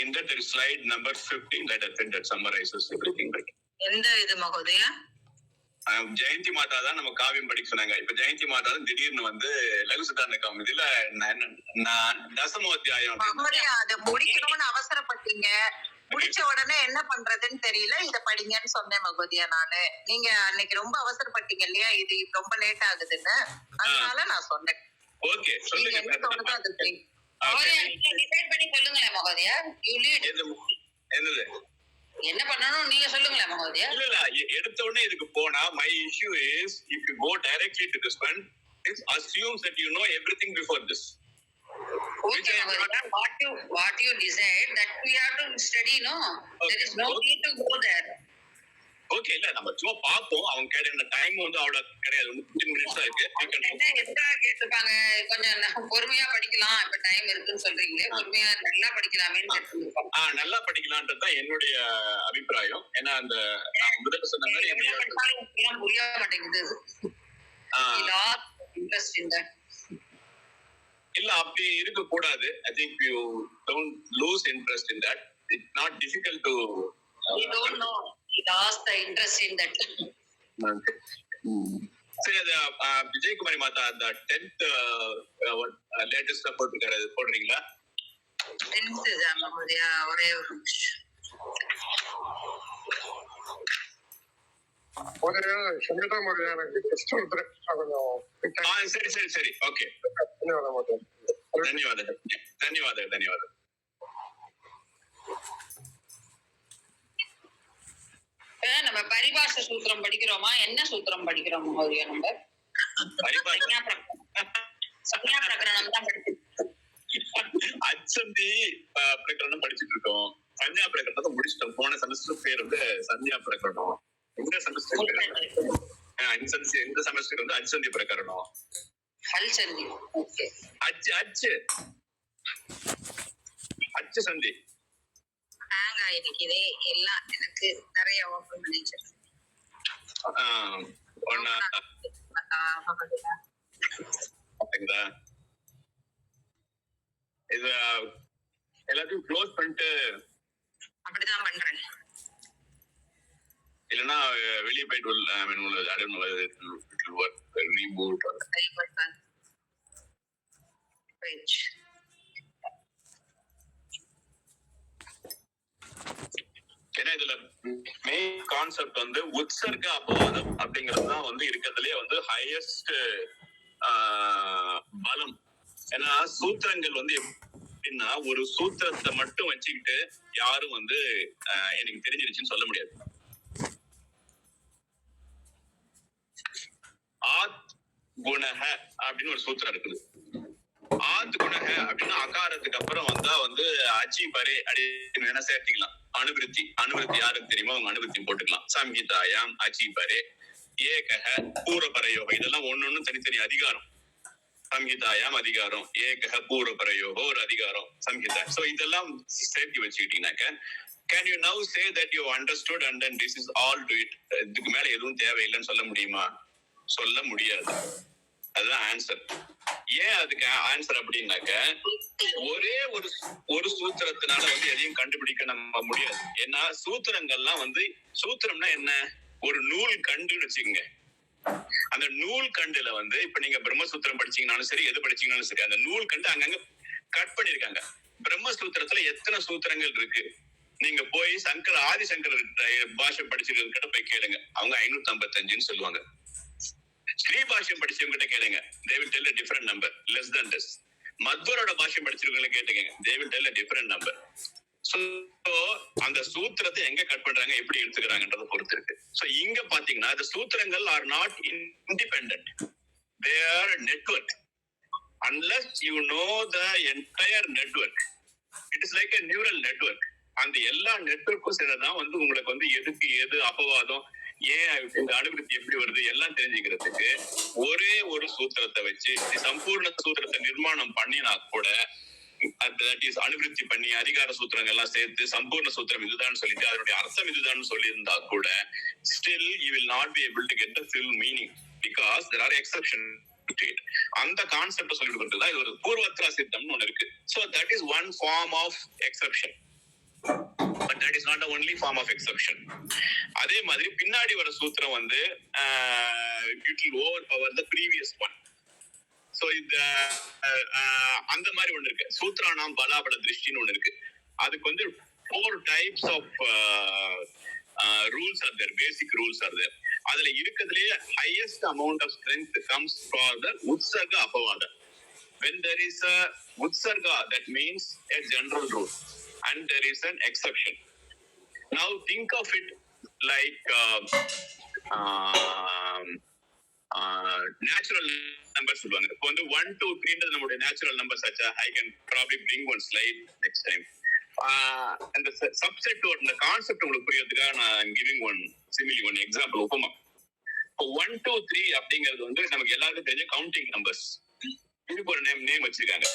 In that there is slide number 15 that I think that summarizes everything, right? எந்த இது மகோதயா? ஜெயந்தி மாதா தான் நம்ம காவியம் படிக்க சொன்னாங்க. இப்ப ஜெயந்தி மாதா தான் திடீர்னு வந்து லகு சித்தாந்த கௌமுதில தசமோத்தியாயம் அதை முடிக்கணும்னு அவசரப்பட்டீங்க. முடிச்ச உடனே என்ன பண்றதுன்னு தெரியல, இத படிங்கன்னு சொன்னேன் மகோதியா நானு. நீங்க அன்னைக்கு ரொம்ப அவசரப்பட்டீங்க இல்லையா, இது ரொம்ப லேட் ஆகுதுன்னு, அதனால நான் சொன்னேன். ஓகே, நீங்க என்ன தோணுதோ அது டிசைட் பண்ணி சொல்லுங்களேன் மகோதியா. You lead. என்னது என்ன பண்ணணும் நீங்க சொல்லுங்களேன் மகோதியா. இல்ல எடுத்த உடனே இதுக்கு போனா my issue is if you go directly to this one, it assumes that you know everything before this. Okay, what you decide that we have to study, no? Okay. There is no need to go there. Okay, இல்ல நம்ம சும்மா பாப்போம். அவங்க கேட்ட டைம் வந்து அவ்வளவு கிடையாது, 15 மினிட்ஸ் தான் இருக்கு. எக்ஸ்ட்ரா கேட்டிருப்பாங்க, கொஞ்சம் பொறுமையா படிக்கலாம். இப்ப டைம் இருக்குன்னு சொல்றீங்களே, பொறுமையா நல்லா படிக்கலாமேன்னு கேட்டிருப்பாங்க. நல்லா படிக்கலாம்ன்றதுதான் என்னுடைய அபிப்பிராயம். ஏன்னா அந்த முதல்ல சொன்ன மாதிரி புரிய மாட்டேங்குது. இன்ட்ரெஸ்ட் இந்த இல்ல அப்படி இருக்க கூடாது. I think you don't lose interest in that. It's not difficult to you don't know. It lost the interest in that. சரி, அது விஜயகுமாரி மாதா அந்த 10th லேட்டஸ்டா போடுறீங்களா? 10th மகோதியா, ஒரே ஒரு சங்கீதா மோதியா எனக்கு டெஸ்ட் கொஞ்சம் சரி சரி சரி ஓகே. ಧನ್ಯವಾದ. நம்ம பரிபாஷ சூத்திரம் படிக்கிறோமா? என்ன சூத்திரம் படிக்கிறோம் மகோதியா? நம்ம சம்யா பிரகரணம் தான் படிச்சிருக்கோம். அச்சந்தி பிரகரணம் படிச்சுட்டு இருக்கோம். சன்யா பிரகரணத்தை முடிச்சிட்டோம். போன செமஸ்டர் பேர் வந்து சன்யா பிரகரணம். இந்த செமஸ்டர் இந்த செமஸ்டர் வந்து அச்சந்தி பிரகரணம். ஹல்சந்தி. ஓகே, அச்சு சந்தி. ஹேங் ஆயிருக்குதே எல்லாம், எனக்கு நிறைய ஓபன் பண்ணி வச்சிருக்கேன். இது எல்லாத்தையும் க்ளோஸ் பண்ணிட்டு அப்படிதான் பண்றேன். இல்லைன்னா வெளியே போயிட்டு ஏன்னா இதுல மெயின் கான்செப்ட் வந்து உற்சர்க அபவாதம் அப்படிங்கிறது தான் வந்து இருக்கிறதுலயே வந்து ஹையஸ்ட் பலம். ஏன்னா சூத்திரங்கள் வந்து எப்படின்னா ஒரு சூத்திரத்தை மட்டும் வச்சுக்கிட்டு யாரும் வந்து எனக்கு தெரிஞ்சிருச்சுன்னு சொல்ல முடியாது. ஆத் குணஹ அப்படின்னு ஒரு சூத்திரம் இருக்குது. ஆத் குணஹ அப்படின்னா அகாரத்துக்கு அப்புறம் வந்தா வந்து அச்சி பரே அப்படின்னு வேணா சேர்த்திக்கலாம். அனுவிருத்தி யாருக்கு தெரியுமோ அவங்க அனுவிருத்தி போட்டுக்கலாம். சம்ஹிதாயாம் அச்சி பரே ஏகஹ பூர்வபரயோகம் இதெல்லாம் ஒன்னொன்னு தனித்தனி அதிகாரம். சம்ஹிதாயாம் அதிகாரம், ஏகஹ பூர்வபரயோகம் ஒரு அதிகாரம் சம்ஹிதா. சோ இதெல்லாம் சேர்த்து வச்சுக்கிட்டீங்கன்னாக்க can you now say that you understood and then this is all to it? இதுக்கு மேல எதுவும் தேவையில்லைன்னு சொல்ல முடியுமா? சொல்ல முடியாது. அதுதான் ஆன்சர். ஏன் அதுக்கு ஆன்சர் அப்படின்னாக்க ஒரே ஒரு சூத்திரத்தினால வந்து எதையும் கண்டுபிடிக்க நம்ம முடியாது. ஏன்னா சூத்திரங்கள்லாம் வந்து சூத்திரம்னா என்ன, ஒரு நூல் கண்டுன்னு வச்சுக்கோங்க. அந்த நூல் கண்டுல வந்து இப்ப நீங்க பிரம்மசூத்திரம் படிச்சீங்கன்னாலும் சரி, எது படிச்சீங்கன்னாலும் சரி, அந்த நூல் கண்டு அங்கங்க கட் பண்ணிருக்காங்க. பிரம்மசூத்திரத்துல எத்தனை சூத்திரங்கள் இருக்கு? நீங்க போய் ஆதிசங்கர் பாஷை படிச்சிருக்க கிட்ட போய் கேளுங்க, அவங்க 555 சொல்லுவாங்க. ஸ்ரீ பாஷ்யம் படிச்சவங்க கிட்ட கேளுங்க, they will tell a different number, less than this. மத்வரோட பாஷ்யம் படிச்சிருக்கவங்க கேட்டுங்க, they will tell a different number. So அந்த சூத்திரத்தை எங்க கட் பண்றாங்க, எப்படி எடுத்துக்கிறாங்கன்றத பொறுத்து இருக்கு. சோ இங்க பாத்தீங்கன்னா the சூத்திரங்கள் are not independent, they are a network. Unless you know the entire network, it is like a neural network. அந்த எல்லா நெட்வொர்க்கும் சேர்ந்ததான் வந்து உங்களுக்கு வந்து எதுக்கு எது அபவாதம், ஏன் இந்த அனுபவத்தி எப்படி வருது எல்லாம் தெரிஞ்சுக்கிறதுக்கு ஒரே ஒரு சூத்திரத்தை வச்சு சம்பூர்ண சூத்திரத்தை நிர்மாணம் பண்ணினா கூட, தட் இஸ் அனுவிருத்தி பண்ணி அதிகார சூத்திரங்கள் எல்லாம் சேர்த்து சம்பூர்ண சூத்திரம் இதுதான் சொல்லிட்டு அதனுடைய அர்த்தம் இதுதான் சொல்லி இருந்தா கூட still you will not be able to get the full meaning because there are exceptions to it. அந்த கான்செப்ட் சொல்லிட்டு கொடுத்ததுதான் இது ஒரு பூர்வத்ரா சித்தம்னு ஒண்ணு இருக்கு. So that is one form of exception. but that is not the only form of exception. அதே மாதிரி பின்னாடி வர சூத்திரம் வந்து it will overpower the previous one. So இந்த அந்த மாதிரி ஒண்ணு இருக்கு, சூத்ரானாம் பலாபல திருஷ்டின்னு ஒண்ணு இருக்கு. அதுக்கு வந்து 4 types of rules are there, basic rules are there. அதுல இருக்கிறதுலயே highest amount of strength comes for the utsarga apavada. When there is a utsarga, that means a general rule and there is an exception. Now think of it like natural numbers சொல்லுவாங்க. இப்போ வந்து 1 2 3ன்றது நம்மளுடைய natural numbers ஆச்சா. I can probably bring one slide next time. அந்த சப்செட் ஒரு இந்த கான்செப்ட் உங்களுக்கு புரியறதுக்காக நான் giving one simile, one example, உபமா. இப்போ 1 2 3 அப்படிங்கிறது வந்து நமக்கு எல்லாருக்கும் தெரிஞ்ச கவுண்டிங் நம்பர்ஸ். இதுக்கு ஒரு நேம் வச்சிருக்காங்க.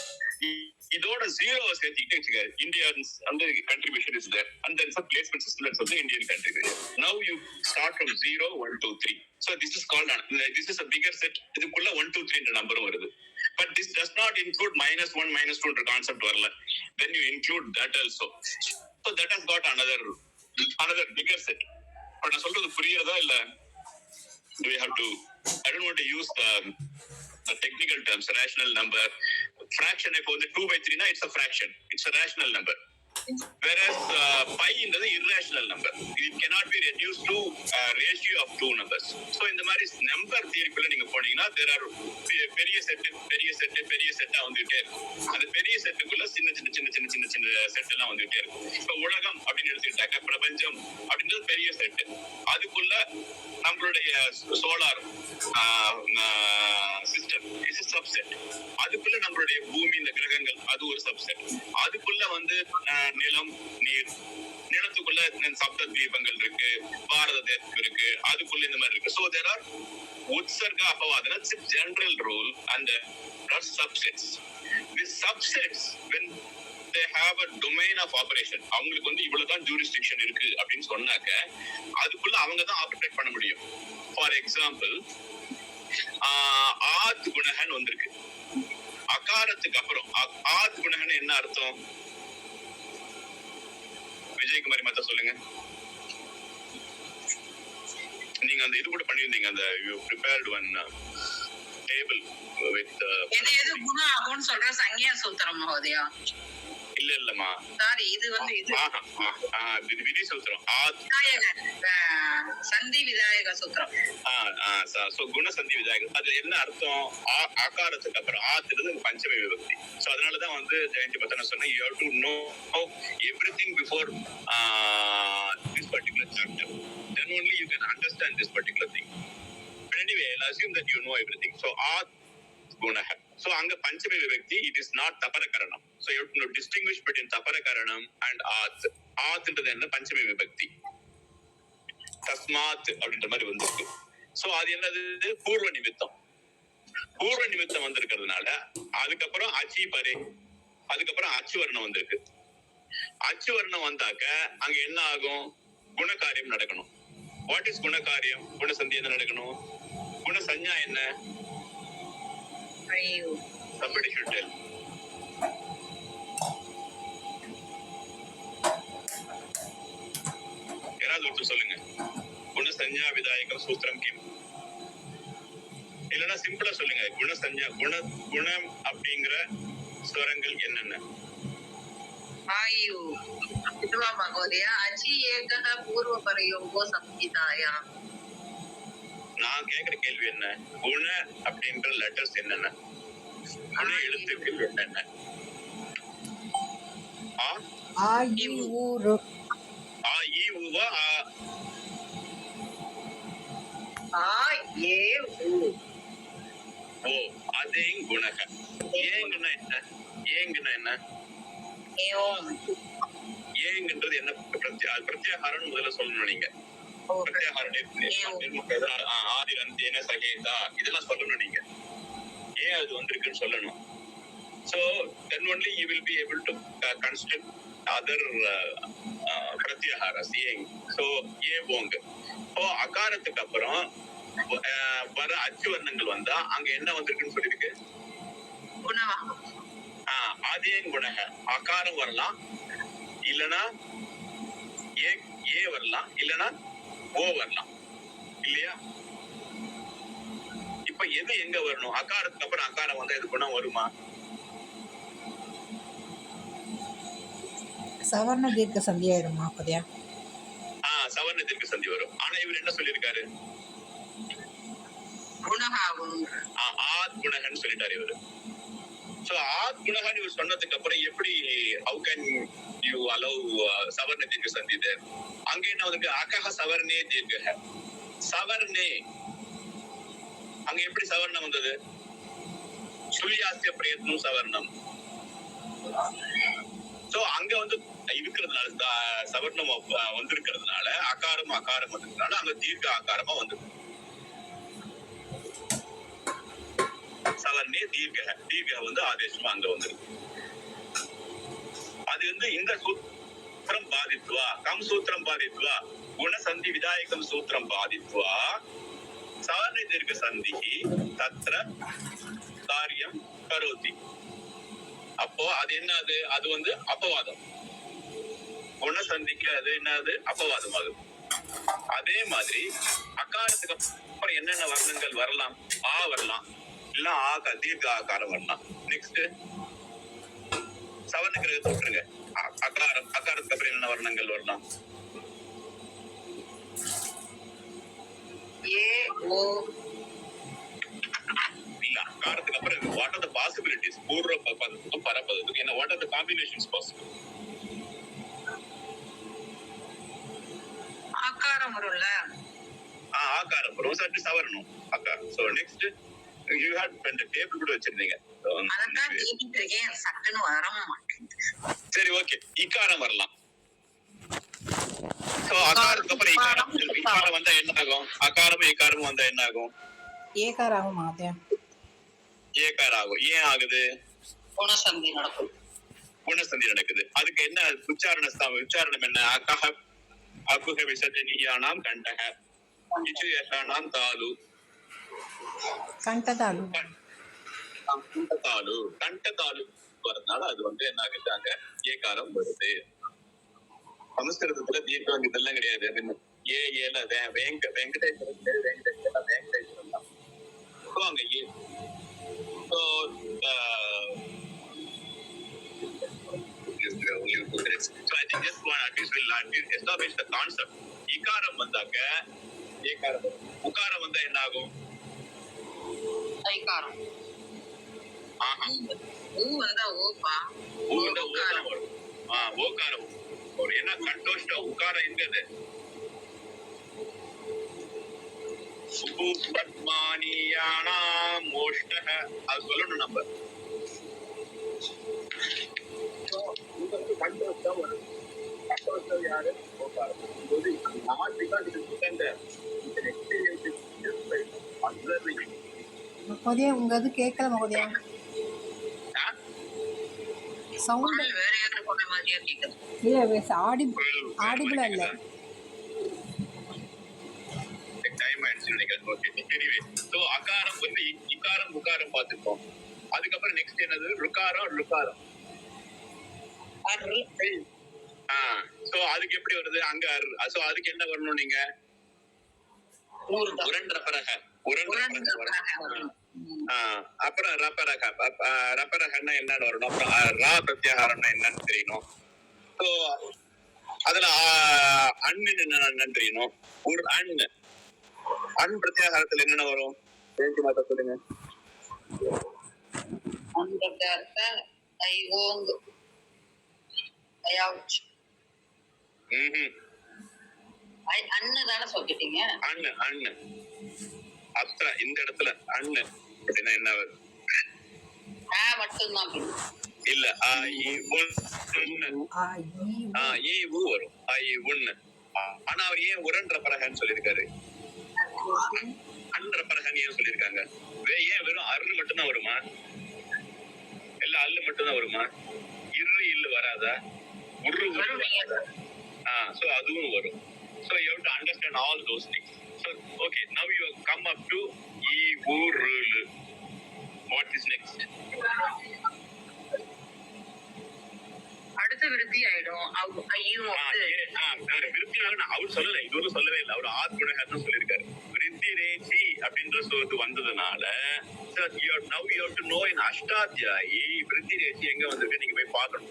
இதோட 0 சேர்த்துக்கிட்டே வச்சுக்க, இந்தியன்ஸ் வந்து contribution is there and there is a placement system that's also Indian contribution. Now you start from 0 1 2 3. So this is called a bigger set. இதுக்குள்ள 1 2 3 என்ற நம்பரும் வருது. But this does not include -1 -2 என்ற கான்செப்ட் வரல. Then you include that also. So that has got another bigger set. But நான் சொல்றது புரியுதா இல்ல? Do we have to, I don't want to use the technical terms, rational number, fraction. If on the 2/3 na, it's a fraction, it's a rational number, whereas pi is the irrational number. It cannot be reduced to a ratio of 2 numbers. So in the mari number theory kulla neenga poningna, there are periya set vandute and the periya set kulla sinna set la vandute irukku. So ulagam appdi eduthittaaka prapanjam appdi periya set, adukulla நம்மளுடைய solar system is a subset. அதுக்குள்ள நம்மளுடைய பூமி, இந்த கிரகங்கள், அது ஒரு சப்செட். அதுக்குள்ள வந்து நிலம், நீர், நிலத்துக்குள்ள சப்த தீபங்கள் இருக்கு, பாரத தேசம் இருக்கு, அதுக்குள்ள இந்த மாதிரி இருக்கு. So there are utsarga apavada, it's a general rule, and there are subsets. These subsets, when they have a domain of operation, அவங்களுக்கு வந்து இவ்வளவுதான் jurisdiction இருக்கு அப்படின்னு சொன்னாக்க அதுக்குள்ள அவங்க தான் ஆபரேட் பண்ண முடியும். ஃபார் எக்ஸாம்பிள், ஆத் குணகன் வந்திருக்கு. அகாரத்துக்கு அப்புறம் ஆத் குணகன் என்ன அர்த்தம்? விஜயகுமாரி மாத்தா சொல்லுங்க. நீங்க அந்த இது கூட பண்ணிருந்தீங்க, அந்த you prepared one table with எது குண ஆகும்னு சொல்ற சங்யா சூத்திரம் மகோதயா. இல்லம்மா, சாரி, இது வந்து இது விதி சூத்திரம், சந்தி விதாயக சூத்திரம். சோ குண சந்தி விதாயக, அது என்ன அர்த்தம்? ஆகாரத்துக்கு அப்புறம் ஆத்துறது பஞ்சமி விபக்தி. சோ அதனாலதான் வந்து ஜெயந்தி பத்தி நான் சொன்னேன், you have to know everything before this particular chapter, then only you can understand this particular thing. But anyway, I'll assume that you know everything. So ஆத் குணஹ. So anga panchami vibhakti, it is not tapara karanam. So you have to distinguish between tapara karanam and ath. Ath endradhu enna panchami vibhakti. Tasmat அப்படின்ற மாதிரி வந்திருக்கு. So அது என்னது? பூர்வ நிமித்தம். பூர்வ நிமித்தம் வந்திருக்கிறதுனால அதுக்கப்புறம் அச்சி பரே, அதுக்கப்புறம் அச்சு வர்ணம் வந்திருக்கு. அச்சு வர்ணம் வந்தாக்க அங்க என்ன ஆகும்? குணகாரியம் நடக்கணும். What is குணகாரியம்? குணசந்தி என்ன நடக்கணும்? குணசஞ்ஞா என்ன? Somebody should tell. யாராவது ஒருத்தர் சொல்லுங்க. குணசஞ்ஞா விதாயகம் சூத்திரம் கிம்? இல்லைன்னா சிம்பிளா சொல்லுங்க, குணசஞ்ஞா குணம் அப்படிங்கிற ஸ்வரங்கள் என்னென்ன? ஆயு இதுவா மகோதயா அச்சி ஏகஹ பூர்வ பரயோகோ சம்ஹிதாயா. நான் கேக்குற கேள்வி என்ன? குண அப்படின்ற லெட்டர்ஸ் என்னென்ன? குண எழுத்துக்கள் என்னென்ன? ஆ இ உ ரு. ஆ இ உவா ஆ ஏ உ ஓ அதேங் குணக. ஏங்குன்னா என்ன? ஏங்குன்னா என்ன? ஏம். ஏங்குன்றது என்ன? பிரத்யாகாரம் முதல்ல சொல்லணும். நீங்க ஆதிரந்தேன சகேதா இதெல்லாம் சொல்லணும். நீங்க ஏன் அது வந்திருக்குன்னு சொல்லணும். So then only you will be able to construct other pratyaharas. So ஏ ஓங்க. இப்போ அகாரத்துக்கு அப்புறம் வர அச்சு வர்ணங்கள் வந்தா அங்க என்ன வந்திருக்குன்னு சொல்லிருக்கு? குணவாகம். அதே குணக. அகாரம் வரலாம், இல்லனா ஏ ஏ வரலாம், இல்லனா ஓ வரலாம் இல்லையா? இப்ப எது எங்க வரணும்? அகாரத்துக்கு அப்புறம் அகாரம் வந்தா எது பண்ணா வருமா? சவர்ண தீர்க்க சந்தி ஆயிடுமா மகோதயா? சவர்ண தீர்க்க சந்தி வரும். ஆனா இவர் என்ன சொல்லியிருக்காரு? குணகாவும் ஆத் குணகன்னு சொல்லிட்டாரு இவரு. சோ ஆத் குணகன்னு இவர் சொன்னதுக்கு அப்புறம் எப்படி ஹவு கேன் யூ அலோவ் சவர்ண தீர்க்க சந்தி? அங்க என்ன வந்து அகஹ சவர்ணே தீர்க்க சவர்ணே, அங்க எப்படி சவர்ணம் வந்தது? சுழியாசிய பிரயத்னம் சவர்ணம். சோ அங்க வந்து இருக்கிறதுனால சவர்ணம் வந்திருக்கிறதுனால அகாரம் அகாரம் வந்ததுனால அங்க தீர்க்க ஆகாரமா வந்து சவர்ணே தீர்க்க தீர்க்க வந்து ஆதேசமா அங்க வந்துருக்கு. அது வந்து இந்த சூத்திரம் பாதித்வா கம் சூத்திரம் பாதித்வா குணசந்தி விதாயகம் சூத்திரம் பாதித்வா சவர்ண தீர்க்க சந்தி தத்ர காரியம் கரோதி. அப்போ அது என்னது? அது வந்து அப்பவாதம். குணசந்திக்கு அது என்னது? அப்பவாதம் ஆகுது. அதே மாதிரி அகாரத்துக்கு அப்புறம் என்னென்ன வர்ணங்கள் வரலாம்? ஆ வரலாம், இல்ல தீர்க்க ஆகாரம் வரலாம். நெக்ஸ்ட் சவர்ண கிரகத்தை விட்டுருங்க. அகாரம் அகாரத்துக்கு அப்புறம் என்னென்ன வர்ணங்கள் வரலாம்? ஏ ஓ இல்ல அகாரத்துக்கு அப்புறம் வாட் ஆர் த பாசிபிலிட்டிஸ்? பூர்வ பதத்துக்கும் பரபதத்துக்கும் என்ன what are the combinations possible? ஆகாரம் வரும்ல. ஆகாரம் வரும், சற்று சவரணும் ஆகாரம். So next you had pen table கூட வச்சிருந்தீங்க. அதான் கேட்டுட்டு இருக்கேன், சட்டுன்னு வர மாட்டேங்குது. சரி ஓகே, இக்காரம் வரலாம். சோ அகாரத்துக்கு அப்புறம் இக்காரம் வந்தா என்ன ஆகும்? அகாரமும் இக்காரமும் வந்தா என்ன ஆகும்? ஏகார் ஆகும் மகோதயா. ஏகார் ஆகும். ஏன் ஆகுது? குணசந்தி நடக்கும். குணசந்தி நடக்குது. அதுக்கு என்ன உச்சாரணம் என்ன? அகஹ அகுஹ விசர்ஜனீயானாம் கண்டஹ இச்சு யசானாம் தாலு கண்டதாலு கண்டதாலு வரதுனால அது வந்து என்ன ஆகுது? அங்க ஏகாரம் வருது. சமஸ்கிருதத்துல தீர்க்கம் இதெல்லாம் கிடையாது. ஏ ஏல வெங்கடேஸ்வரன் வெங்கடேஸ்வரன் தான். அங்க ஏ. So I think just one at least will establish the concept. இகாரம் வந்தாக்க ஏகாரம், உகாரம் வந்தா என்ன ஆகும்? ஐகாரம். ஊ வந்தா ஓப்பா. ஊ வந்தா ஓகாரம் வரும். ஓகாரம் ஒரு என்ன கண்டோஷ்ட உகாரம் எங்கது? சுபத்மானியானாம் மோஷ்டஹ அது சொல்லணும் நம்ம. கண்டோஷ்டம் வரும். கண்டோஷ்டம் யாரு? ஓகாரம். இது நாட்டிதான் இது சுத்தந்த எக்ஸ்பீரியன்ஸ் அப்சர்விங். மகோதயா உங்க அது கேட்கல மகோதயா. சவுண்ட் வேற யாரும் போன மாதிரியா கேக்குது. இல்ல ஆடிபிளா இல்ல. டைம் ஆயிடுச்சு நினைக்கிறேன். ஓகே எனிவே சோ அகாரம் வந்து இகாரம் உகாரம் பார்த்துப்போம். அதுக்கப்புறம் நெக்ஸ்ட் என்னது? ருகாரம் ருகாரம். சோ அதுக்கு எப்படி வருது? அங்க சோ அதுக்கு என்ன வரணும்? நீங்க உரண்ட பரக அப்புறம் ரப்பரகன்னா என்னன்னு வரணும். அப்புறம் ரா பிரத்யாகாரம்னா என்னன்னு தெரியணும். சோ அதுல அண்ணு என்னன்னு தெரியணும். ஒரு அண் பிரத்யாகாரத்துல என்னென்ன வரும்? சொல்லுங்க. அண்ணு சொல்லிட்டீங்க. அண்ணு அப்சரா இந்த இடத்துல அண்ணு அப்படின்னா என்ன வரும்? மட்டும்தான் இல்ல வரும். ஆனா அவர் ஏன் உரன்ற பரகன்னு சொல்லியிருக்காரு? அன்ற பரகன் ஏன் சொல்லியிருக்காங்க? ஏன் வெறும் அருள் மட்டும்தான் வருமா? இல்ல அல்லு மட்டும்தான் வருமா? இல்லு வராதா? உரு வராதா? சோ அதுவும் வரும். So you have to understand all those things. So okay, now you have come up to e urul. What is next? அடுத்து விருத்தி ஆயிடும் ஐயும் விருத்தினால அவர் சொல்லல, இதுவரை சொல்லவே இல்லை. அவர் ஆத்மனகர்னு சொல்லியிருக்காரு. விருத்தி ரேச்சி அப்படின்ற சொல்லுக்கு வந்ததுனால அஷ்டாத்தியாயி விருத்தி ரேச்சி எங்க வந்திருக்கு நீங்க போய் பார்க்கணும்.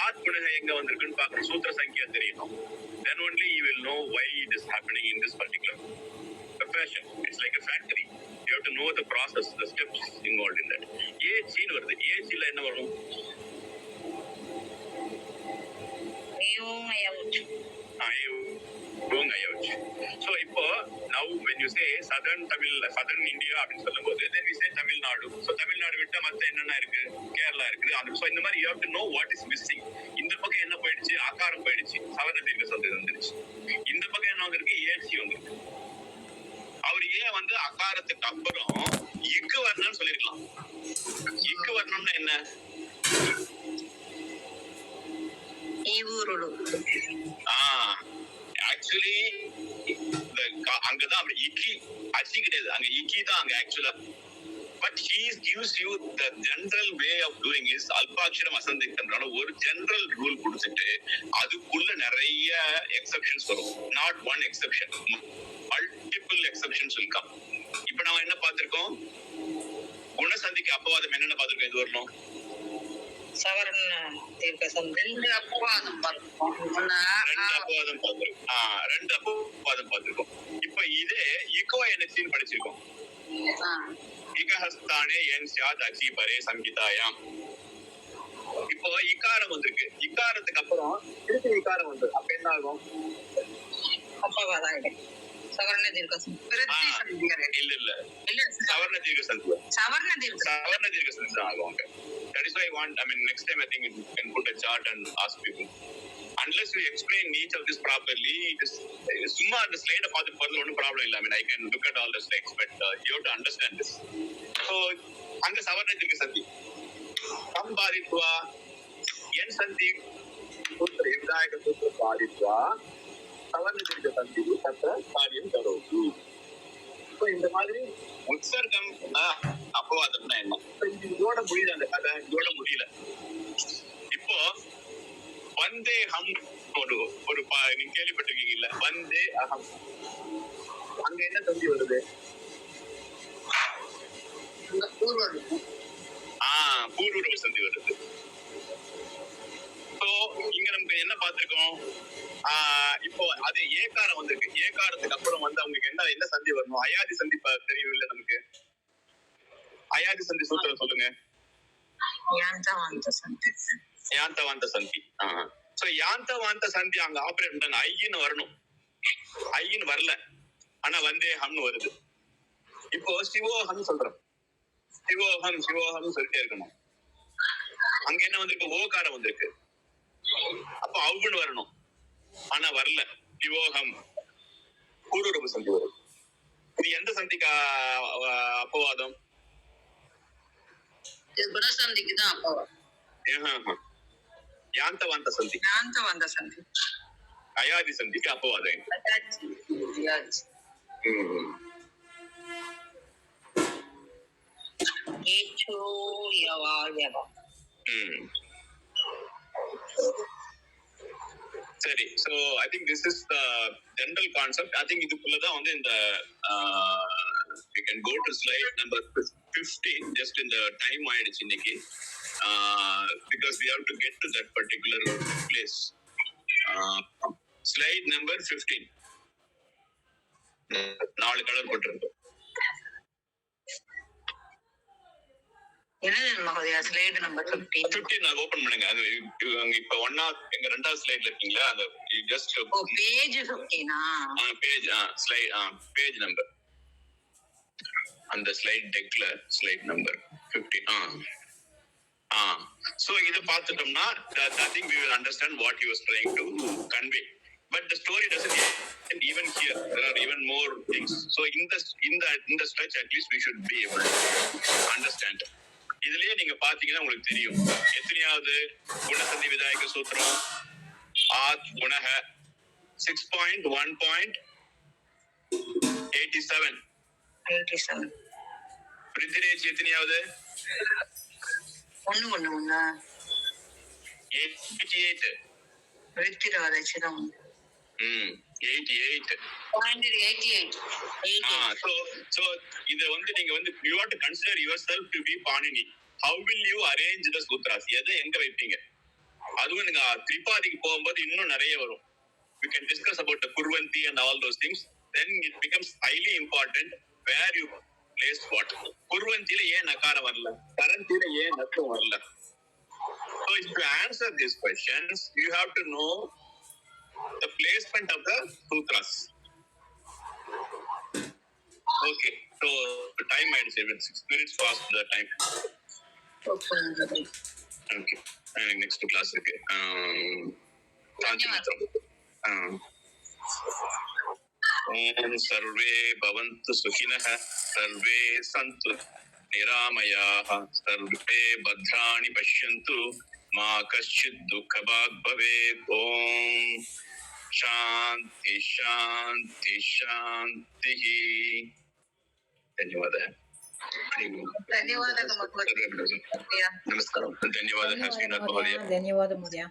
ஆத்மனக எங்க வந்திருக்குன்னு பார்க்கணும். சூத்திர சங்கியா தெரியணும். Then only you will know why it is happening in this particular profession. It's like a factory. You have to know the process, the steps involved in that. ஏச்சின்னு வருது. ஏச்சில என்ன வரும்? So இப்போ now when you say southern India அப்படின்னு சொல்லும்போது then we say Tamil Nadu. So Tamil Nadu விட்டா மத்த என்னென்ன இருக்கு? கேரளா இருக்குது. So இந்த மாதிரி you have to know what is missing. இந்த பக்கம் என்ன போயிடுச்சு? ஆகாரம் போயிடுச்சு. சவர்ண தீர்க்க சந்தி வந்துருச்சு. இந்த பக்கம் என்ன வந்திருக்கு? ஏசி வந்திருக்கு. அவர் ஏன் வந்து அகாரத்துக்கு அப்புறம் இக்கு வரணும்னு சொல்லிருக்கலாம். இக்கு வரணும்னா என்ன? ஆக்சுவலி அங்கதான் அப்படி இக்கி அச்சி கிடையாது, அங்க இக்கி தான் அங்க ஆக்சுவலா. But he gives you the general way of doing is அல்பாட்சரம் அசந்திக்கன்றனால ஒரு ஜெனரல் ரூல் கொடுத்துட்டு அதுக்குள்ள நிறைய எக்ஸெப்ஷன்ஸ் வரும். Not one exception, multiple exceptions will come. இப்ப நாம என்ன பார்த்திருக்கோம்? குணசந்திக்கு அப்பவாதம் என்னென்ன பார்த்திருக்கோம்? இது வரணும் சவர்ண தீர்க்க சந்தி ரெண்டு அப்பவாதம் பார்த்திருக்கோம். இப்ப இதே இக்கோ என்எஸ்சின்னு படிச்சிருக்கோம். இகஹஸ்தானே என் சியாத் அச்சி பரே சம்ஹிதாயாம். இப்போ இக்காரம் வந்திருக்கு. இக்காரத்துக்கு அப்புறம் திருப்பி இக்காரம் வந்து அப்ப என்ன ஆகும்? அப்பவாதம் சவர்ண தீர்க்க சந்தி இல்ல சவர்ண தீர்க்க சந்தி தான் ஆகும். That is why I want, next time I think you can put a chart and ask people. Unless you explain each of this properly, சும்மா அந்த ஸ்லைட பார்த்து போறது ஒன்றும் ப்ராப்ளம் இல்லை. I can look at all the slides, but you have to understand this. So அங்க சவர்ண தீர்க்க சந்தி சம்பாதித்வா என் சந்தி புத்திர விதாயக சூத்திர பாதித்வா சவர்ண தீர்க்க சந்தி தத்த காரியம் கரோது. இப்போ இந்த மாதிரி உற்சர்க்கம் அப்பவாதம்னா என்ன? இதோட முடியல அந்த கதை, இதோட முடியல. இப்போ வந்தே ஹம் ஒரு நீங்க கேள்விப்பட்டிருக்கீங்கல்ல, வந்தே அகம். அங்க என்ன சந்தி வருது? பூர்வரூப சந்தி வருது. So இங்க நமக்கு என்ன பார்த்திருக்கோம்? இப்போ அது ஏகாரம் வந்திருக்கு. ஏகாரத்துக்கு அப்புறம் வந்து அவங்களுக்கு என்ன சந்தி வரணும்? அயாதி சந்தி தெரியும் இல்ல நமக்கு? அயாதி சந்தி சூத்திரம் சொல்லுங்க. யாந்தவாந்த சந்தி. சோ யாந்தவாந்த சந்தி அங்க ஆபரேட் பண்ணாங்க. ஐன்னு வரணும். ஐன்னு வரல, ஆனா வந்தே ஹம்னு வருது. இப்போ சிவோஹம் சொல்றோம். சிவோஹம் சொல்லிட்டே இருக்கணும். அங்க என்ன வந்திருக்கு? ஓகாரம் வந்திருக்கு. அப்போ அவ்வுன்னு வரணும், ஆனா வரல. சிவோஹம் பூர்வரூப சந்தி வரும். இது எந்த சந்திக்கு அப்பவாதம்? குணசந்திக்கு தான் அப்பவாதம். யாந்தவாந்த சந்தி அயாதி சந்திக்கு அப்பவாதம். சரி. So I think this is the general concept. I think இதுக்குள்ளதான் வந்து இந்த we can go to slide number 15 just in the time ஆயிடுச்சு இன்னைக்கு. Because we have to get to that particular place. Slide number 15. 4 colour போட்டிருக்கு. ஸ்லைடு நம்பர் 15 நான் ஓபன் பண்ணுங்க. அது இப்ப எங்க ரெண்டாவது ஸ்லைட்ல இருக்கீங்களா? அது just page 15 page slide page number அந்த ஸ்லைட் டெக்ல ஸ்லைட் நம்பர் 15. So இத பார்த்துட்டோம்னா I think we will understand what he was trying to convey. But the story doesn't end even here. There are even more things. So in the stretch at least we should be able to understand. இதுலயே நீங்க பாத்தீங்கன்னா உங்களுக்கு தெரியும் எத்தனையாவது குணசந்தி விதாயக சூத்திரம் ஆத் குணஹ 6.1.87 பிரிதிரேச்சி எத்தனையாவது? 1 1 1 88. வெற்றிராஜனம் 88. 88. So இத நீங்க you have to consider yourself to be Panini. How will you arrange the sutras? எதை எங்க வைப்பீங்க? அதுவும் நீங்க திரிபாதிக்கு போகும்போது இன்னும் நிறைய வரும். We can discuss about the Kurvanti and all those things. Then it becomes highly important where you place what. Kurvantiல ஏன் நகாரம் வரல? கரந்தில ஏன் நக்கம் வரல? So if you answer these questions, you have to know the placement of the sutras. Okay, so the time is 6 minutes past the time. Okay, next class. Okay. सर्वे भवन्तु सुखिनः, सर्वे सन्तु निरामयाः, सर्वे भद्राणि पश्यन्तु, मा कश्चित् दुःखभाग् भवेत्. ॐ शान्ति शान्ति शान्तिः. धन्यवादः. ಧನ್ಯವಾದ नमस्कारः. धन्यवादः श्रीनाथ महोदय. ಧನ್ಯವಾದ ಮಹೋದಯ.